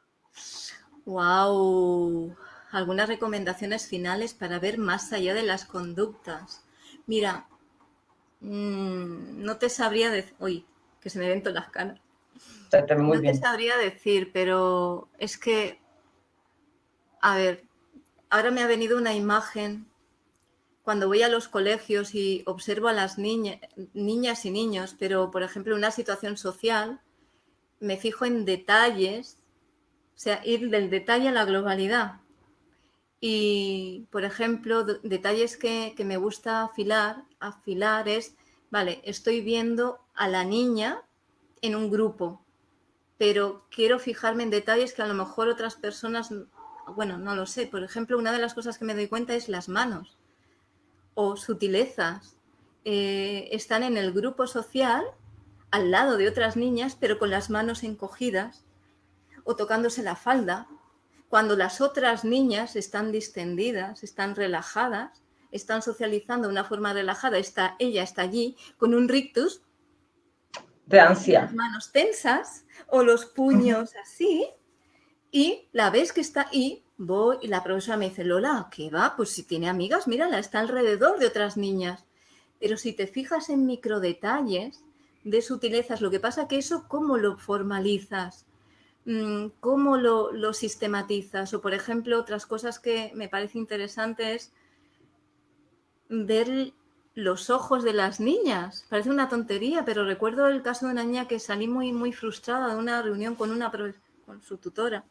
Wow. Algunas recomendaciones finales para ver más allá de las conductas. Mira, no te sabría decir. Uy, que se me ven todas las canas. Se te ve muy No te bien. sabría decir, pero es que, a ver, ahora me ha venido una imagen cuando voy a los colegios y observo a las niñas y niños, pero por ejemplo, en una situación social, me fijo en detalles, o sea, ir del detalle a la globalidad. Y, por ejemplo, detalles que me gusta afilar es, vale, estoy viendo a la niña en un grupo, pero quiero fijarme en detalles que a lo mejor otras personas, bueno, no lo sé. Por ejemplo, una de las cosas que me doy cuenta es las manos o sutilezas. Están en el grupo social al lado de otras niñas, pero con las manos encogidas o tocándose la falda, cuando las otras niñas están distendidas, están relajadas, están socializando de una forma relajada, ella está allí con un rictus, De las ansia. manos tensas o los puños así, y la ves que está y voy y la profesora me dice, Lola, ¿qué va? Pues si tiene amigas, mírala, está alrededor de otras niñas. Pero si te fijas en microdetalles de sutilezas, lo que pasa que eso, ¿cómo lo formalizas? ¿Cómo lo sistematizas? O, por ejemplo, otras cosas que me parece interesante es ver los ojos de las niñas. Parece una tontería, pero recuerdo el caso de una niña que salí muy, muy frustrada de una reunión con su tutora,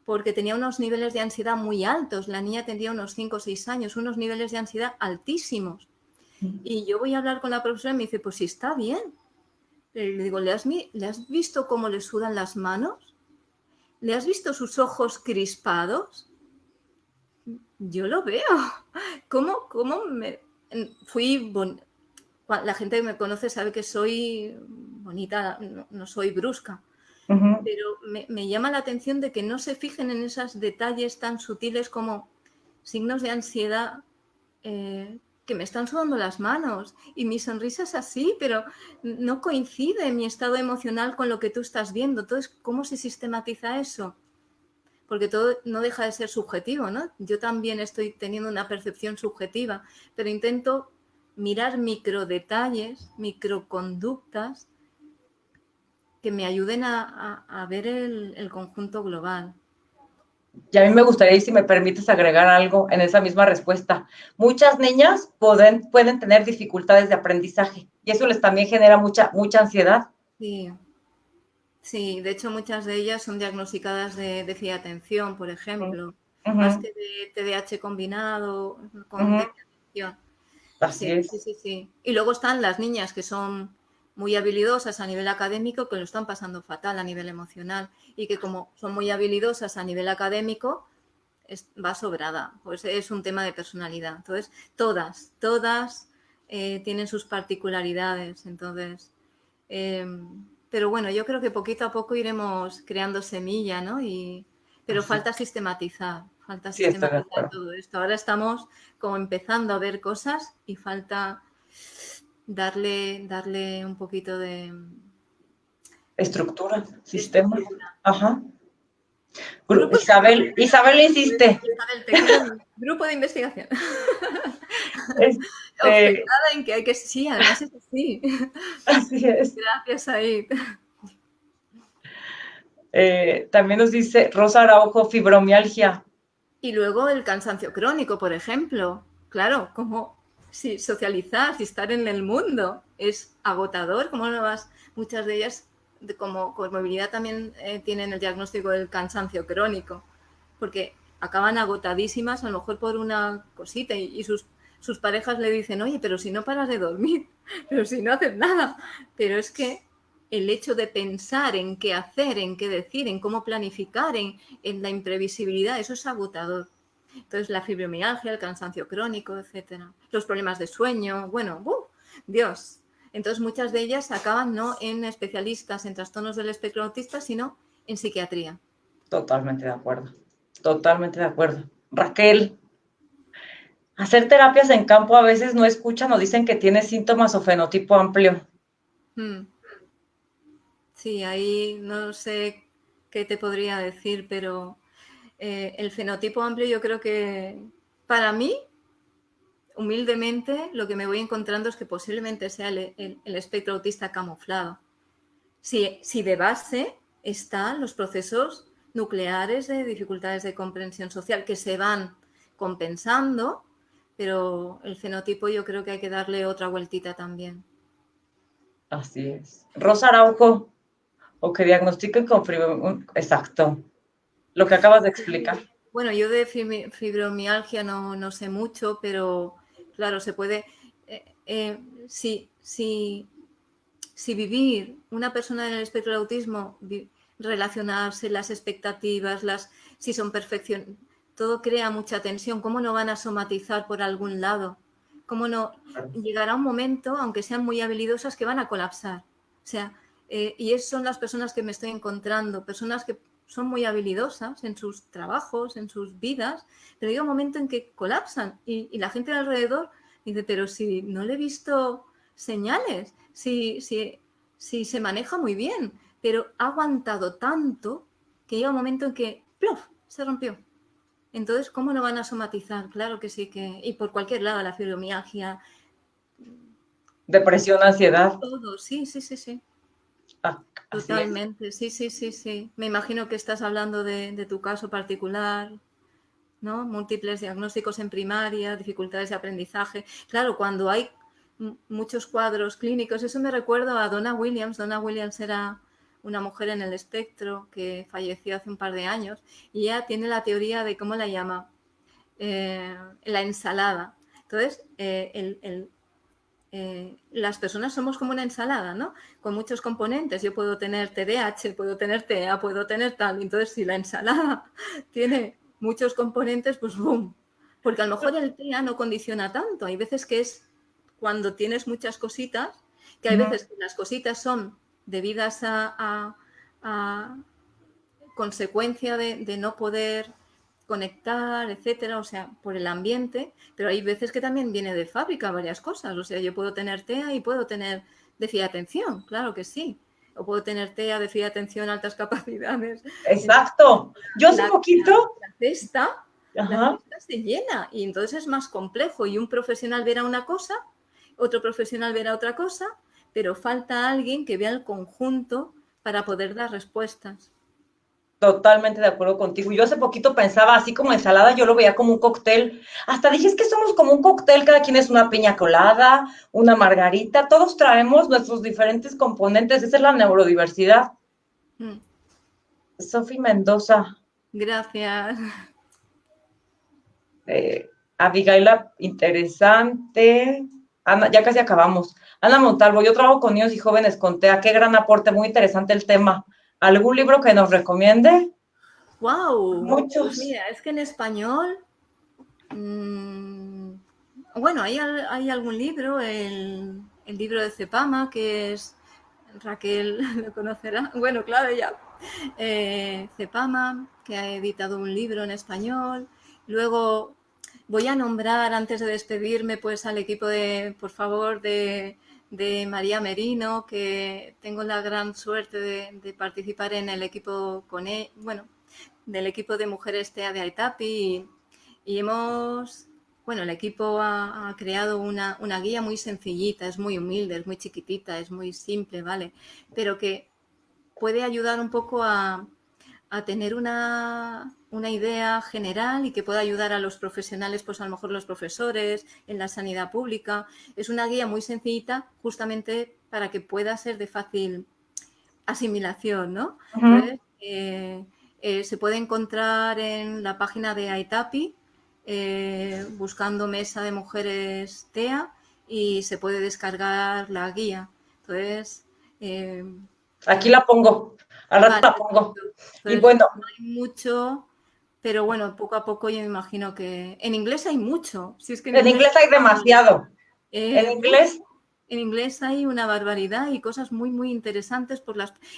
porque tenía unos niveles de ansiedad muy altos. La niña tendría unos 5 o 6 años, unos niveles de ansiedad altísimos. Y yo voy a hablar con la profesora y me dice, pues sí, está bien. Le digo, ¿le has visto cómo le sudan las manos? ¿Le has visto sus ojos crispados? Yo lo veo. ¿Cómo me fui la gente que me conoce sabe que soy bonita, no soy brusca, pero me llama la atención de que no se fijen en esos detalles tan sutiles como signos de ansiedad que me están sudando las manos y mi sonrisa es así, pero no coincide mi estado emocional con lo que tú estás viendo. Entonces, ¿cómo se sistematiza eso? Porque todo no deja de ser subjetivo, ¿no? Yo también estoy teniendo una percepción subjetiva, pero intento mirar microdetalles, microconductas que me ayuden a ver el conjunto global. Y a mí me gustaría, y si me permites agregar algo en esa misma respuesta, muchas niñas pueden tener dificultades de aprendizaje y eso les también genera mucha ansiedad. Sí, sí, de hecho muchas de ellas son diagnosticadas de déficit de atención, por ejemplo, más Uh-huh, que de TDAH combinado con uh-huh. déficit de atención. Así Sí, sí, es. sí, sí. Y luego están las niñas que son muy habilidosas a nivel académico, que lo están pasando fatal a nivel emocional y que como son muy habilidosas a nivel académico, va sobrada. Pues es un tema de personalidad. Entonces, todas tienen sus particularidades. Entonces, eh, pero bueno, yo creo que poquito a poco iremos creando semilla, ¿no? Pero Así. falta Sí, estoy de sistematizar acuerdo. todo esto. Ahora estamos como empezando a ver cosas y falta darle un poquito Estructura, de sistema. estructura. Ajá. Grupos de Isabel insiste. Isabel, te quiero grupo de investigación. Este, Obcecada en que hay que... Sí, además es así. así es. Gracias, Aid. También nos dice Rosa Araujo, fibromialgia. Y luego el cansancio crónico, por ejemplo. Claro, como si socializar, si estar en el mundo es agotador, como no vas, muchas de ellas como comorbilidad también tienen el diagnóstico del cansancio crónico, porque acaban agotadísimas a lo mejor por una cosita y sus parejas le dicen, oye, pero si no paras de dormir, pero si no haces nada, pero es que el hecho de pensar en qué hacer, en qué decir, en cómo planificar, en la imprevisibilidad, eso es agotador. Entonces, la fibromialgia, el cansancio crónico, etcétera. Los problemas de sueño, bueno, Dios. Entonces, muchas de ellas acaban no en especialistas en trastornos del espectro autista, sino en psiquiatría. Totalmente de acuerdo. Totalmente de acuerdo. Raquel, hacer terapias en campo a veces no escuchan o dicen que tiene síntomas o fenotipo amplio. Hmm. Sí, ahí no sé qué te podría decir, pero el fenotipo amplio yo creo que para mí, humildemente, lo que me voy encontrando es que posiblemente sea el espectro autista camuflado. Si de base están los procesos nucleares de dificultades de comprensión social que se van compensando, pero el fenotipo yo creo que hay que darle otra vueltita también. Así es. Rosa Araujo, o que diagnostiquen con fibromialgia. Exacto. Lo que acabas de explicar. Bueno, yo de fibromialgia no sé mucho, pero claro, se puede... si vivir una persona en el espectro del autismo, relacionarse, las expectativas, si son perfección, todo crea mucha tensión. ¿Cómo no van a somatizar por algún lado? ¿Cómo no? Llegará un momento, aunque sean muy habilidosas, que van a colapsar. O sea, y esas son las personas que me estoy encontrando, personas que son muy habilidosas en sus trabajos, en sus vidas, pero llega un momento en que colapsan y la gente alrededor dice, pero si no le he visto señales, si se maneja muy bien, pero ha aguantado tanto que llega un momento en que ¡plof! Se rompió. Entonces, ¿cómo no van a somatizar? Claro que sí, y por cualquier lado, la fibromialgia. Depresión, ansiedad. Todo, sí, sí, sí, sí. Así es. Totalmente, sí, sí, sí, sí. Me imagino que estás hablando de tu caso particular, ¿no? Múltiples diagnósticos en primaria, dificultades de aprendizaje. Claro, cuando hay muchos cuadros clínicos, eso me recuerda a Donna Williams. Donna Williams era una mujer en el espectro que falleció hace un par de años y ella tiene la teoría de, ¿cómo la llama? La ensalada. Entonces, las personas somos como una ensalada, ¿no? Con muchos componentes. Yo puedo tener TDAH, puedo tener TEA, puedo tener tal. Entonces, si la ensalada tiene muchos componentes, pues ¡boom! Porque a lo mejor el TEA no condiciona tanto. Hay veces que es cuando tienes muchas cositas, que hay veces que las cositas son debidas a consecuencia de no poder conectar, etcétera, o sea, por el ambiente, pero hay veces que también viene de fábrica varias cosas, o sea, yo puedo tener TEA y puedo tener déficit de atención, claro que sí, o puedo tener TEA, déficit de atención, altas capacidades. Exacto. Yo hace La, poquito, la cesta, la ajá, cesta se llena y entonces es más complejo y un profesional verá una cosa, otro profesional verá otra cosa, pero falta alguien que vea el conjunto para poder dar respuestas. totalmente de acuerdo contigo. Yo hace poquito pensaba así como ensalada, yo lo veía como un cóctel. Hasta dije, es que somos como un cóctel, cada quien es una piña colada, una margarita, todos traemos nuestros diferentes componentes, esa es la neurodiversidad. Mm. Sofi Mendoza, Gracias. Abigaila, interesante. Ana, ya casi acabamos. Ana Montalvo, yo trabajo con niños y jóvenes con TEA. Qué gran aporte, muy interesante el tema. ¿Algún libro que nos recomiende? Wow, pues Muchos. mira, es que en español, bueno, hay algún libro, el libro de Cepama, que es Raquel lo conocerá. Bueno, claro, ya. Cepama, que ha editado un libro en español. Luego voy a nombrar, antes de despedirme, pues al equipo de, por favor, de María Merino, que tengo la gran suerte de participar en el equipo con él, bueno, del equipo de mujeres TEA de Aitapi y hemos, bueno, el equipo ha creado una guía muy sencillita, es muy humilde, es muy chiquitita, es muy simple, ¿vale? Pero que puede ayudar un poco a tener una idea general y que pueda ayudar a los profesionales, pues a lo mejor los profesores en la sanidad pública. Es una guía muy sencillita justamente para que pueda ser de fácil asimilación, ¿no? Ujú. Entonces, se puede encontrar en la página de Aitapi, buscando Mesa de Mujeres TEA, y se puede descargar la guía. Entonces, eh, Aquí la pongo, al rato vale, la pongo. perfecto. Y Entonces, bueno, no hay mucho, pero bueno, poco a poco yo me imagino que en inglés hay mucho. Si es que en en inglés inglés hay demasiado. En uf, inglés, en inglés hay una barbaridad y cosas muy, muy interesantes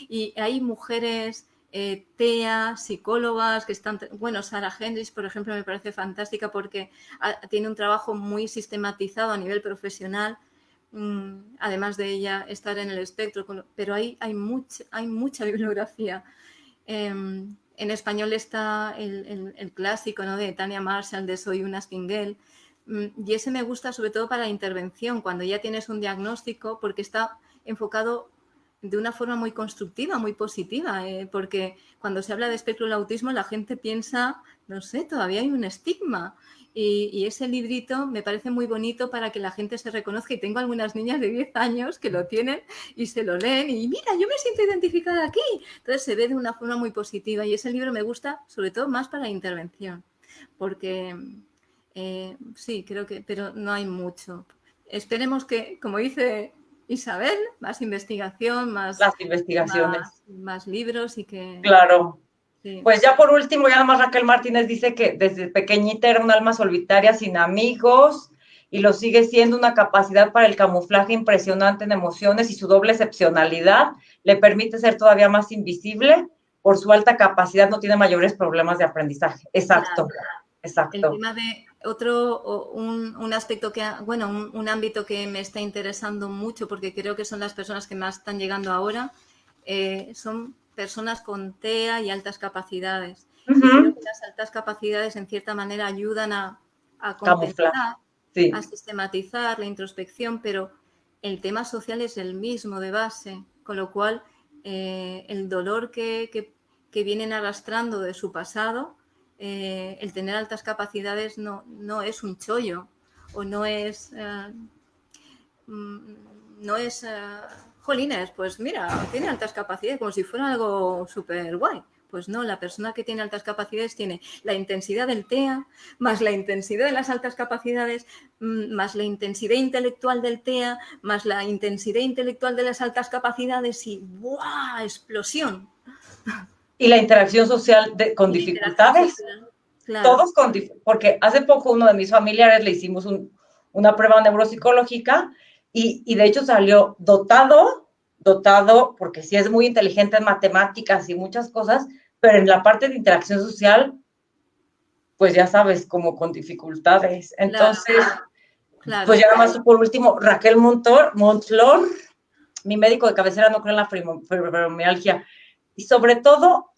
y hay mujeres TEA, psicólogas que están, bueno, Sarah Hendricks, por ejemplo, me parece fantástica porque tiene un trabajo muy sistematizado a nivel profesional, además de ella estar en el espectro, pero hay mucha bibliografía. En español está el clásico, ¿no?, de Tania Marshall, de Soy una Stingel, y ese me gusta sobre todo para la intervención, cuando ya tienes un diagnóstico, porque está enfocado de una forma muy constructiva, muy positiva, porque cuando se habla de espectro del autismo la gente piensa, no sé, todavía hay un estigma. Y ese librito me parece muy bonito para que la gente se reconozca. Y tengo algunas niñas de 10 años que lo tienen y se lo leen y mira, yo me siento identificada aquí. Entonces se ve de una forma muy positiva y ese libro me gusta sobre todo más para la intervención, porque sí, creo que, pero no hay mucho. Esperemos que, como dice Isabel, más investigación, las investigaciones. más libros y que Claro. sí. Pues ya por último, ya nada más Raquel Martínez dice que desde pequeñita era un alma solitaria, sin amigos, y lo sigue siendo. Una capacidad para el camuflaje impresionante en emociones, y su doble excepcionalidad le permite ser todavía más invisible. Por su alta capacidad no tiene mayores problemas de aprendizaje. Exacto, Claro. El exacto. tema de un aspecto que, bueno, un ámbito que me está interesando mucho porque creo que son las personas que más están llegando ahora, son personas con TEA y altas capacidades. Y creo Ujú. que las altas capacidades en cierta manera ayudan a Camuflaje, compensar, a sí. sistematizar la introspección, pero el tema social es el mismo de base, con lo cual el dolor que vienen arrastrando de su pasado, el tener altas capacidades no es un chollo o no es jolines, pues mira, tiene altas capacidades como si fuera algo súper guay. Pues no, la persona que tiene altas capacidades tiene la intensidad del TEA, más la intensidad de las altas capacidades, más la intensidad intelectual del TEA, más la intensidad intelectual de las altas capacidades y ¡buah! Explosión. Y la interacción social con Y la interacción dificultades. social, claro. Todos porque hace poco uno de mis familiares le hicimos una prueba neuropsicológica y de hecho salió dotado, porque sí es muy inteligente en matemáticas y muchas cosas, pero en la parte de interacción social pues ya sabes, como con dificultades. Entonces, claro. Pues ya nada más por último, Raquel Montlor, mi médico de cabecera, no cree en la fibromialgia. Y sobre todo,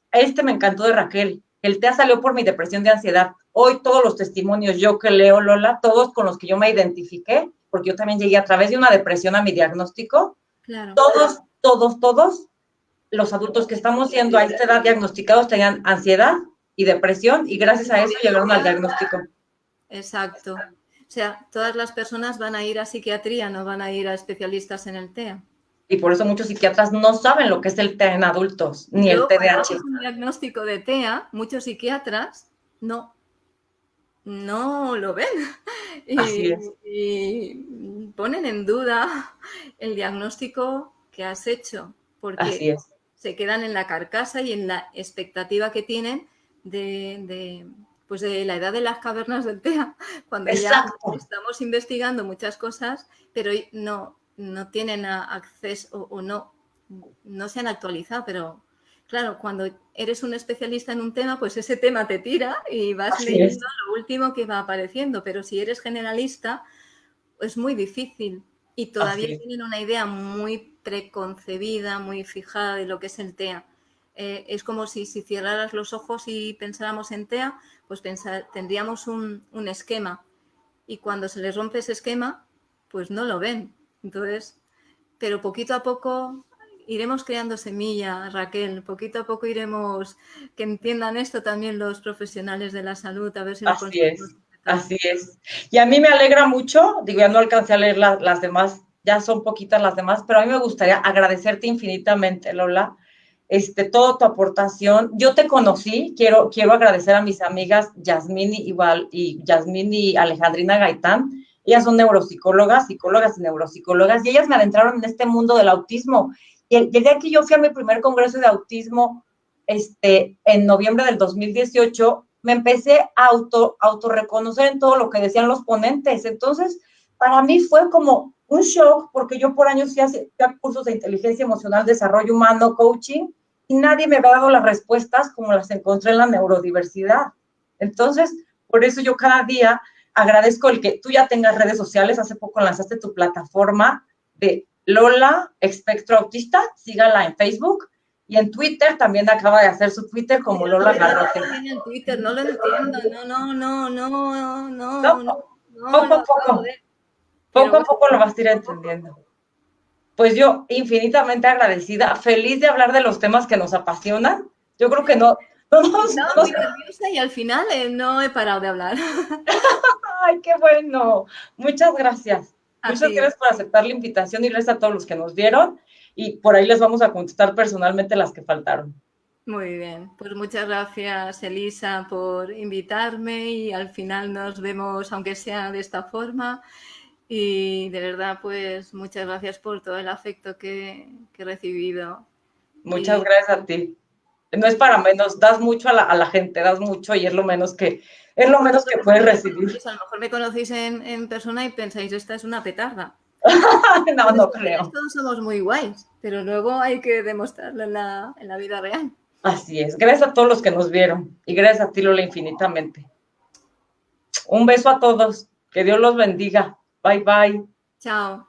me encantó de Raquel. El TEA salió por mi depresión de ansiedad. Hoy todos los testimonios, yo que leo, Lola, todos con los que yo me identifiqué, porque yo también llegué a través de una depresión a mi diagnóstico, claro. todos los adultos que estamos siendo a esta edad diagnosticados tenían ansiedad y depresión, y gracias a eso llegaron al diagnóstico. Exacto. O sea, todas las personas van a ir a psiquiatría, no van a ir a especialistas en el TEA. Y por eso muchos psiquiatras no saben lo que es el TEA en adultos, ni el TDAH. Cuando haces un diagnóstico de TEA, muchos psiquiatras no lo ven. Así es. Y ponen en duda el diagnóstico que has hecho, porque así es. Se quedan en la carcasa y en la expectativa que tienen pues de la edad de las cavernas del TEA, cuando Exacto. Ya estamos investigando muchas cosas, pero no tienen acceso o no se han actualizado, pero claro, cuando eres un especialista en un tema, pues ese tema te tira y vas leyendo lo último que va apareciendo, pero si eres generalista, es muy difícil y todavía tienen una idea muy preconcebida, muy fijada de lo que es el TEA. Es como si cerraras los ojos y pensáramos en TEA, pues tendríamos un esquema y cuando se les rompe ese esquema, pues no lo ven. Entonces, pero poquito a poco iremos creando semilla, Raquel, poquito a poco iremos que entiendan esto también los profesionales de la salud, a ver si lo conseguimos. Así es. Y a mí me alegra mucho, digo, ya no alcancé a leer las demás, ya son poquitas las demás, pero a mí me gustaría agradecerte infinitamente, Lola, toda tu aportación. Yo te conocí, quiero agradecer a mis amigas Yasmín y Alejandrina Gaitán. Ellas son neuropsicólogas, psicólogas y neuropsicólogas, y ellas me adentraron en este mundo del autismo. Y el día que yo fui a mi primer congreso de autismo, en noviembre del 2018, me empecé a autorreconocer en todo lo que decían los ponentes. Entonces, para mí fue como un shock, porque yo por años hacía cursos de inteligencia emocional, desarrollo humano, coaching, y nadie me había dado las respuestas como las encontré en la neurodiversidad. Entonces, por eso yo cada día agradezco el que tú ya tengas redes sociales. Hace poco lanzaste tu plataforma de Lola Espectro Autista, sígala en Facebook. Y en Twitter también acaba de hacer su Twitter como Lola Garrote. En Twitter, no lo entiendo, Poco a poco. Poco a poco lo vas a ir entendiendo. Pues yo infinitamente agradecida, feliz de hablar de los temas que nos apasionan. Yo creo que no. Estaba muy nerviosa y al final no he parado de hablar. Ay, qué bueno. Muchas gracias. Muchas gracias por aceptar la invitación y gracias a todos los que nos vieron. Y por ahí les vamos a contestar personalmente las que faltaron. Muy bien, pues muchas gracias, Elisa, por invitarme y al final nos vemos, aunque sea de esta forma. Y de verdad, pues muchas gracias por todo el afecto que he recibido. Muchas gracias a ti. No es para menos, das mucho a la gente, das mucho y es lo menos que puedes recibir. Pues a lo mejor me conocéis en persona y pensáis, esta es una petarda. No creo. Todos somos muy guays, pero luego hay que demostrarlo en la vida real. Así es. Gracias a todos los que nos vieron y gracias a ti, Lola, infinitamente. Un beso a todos. Que Dios los bendiga. Bye, bye. Chao.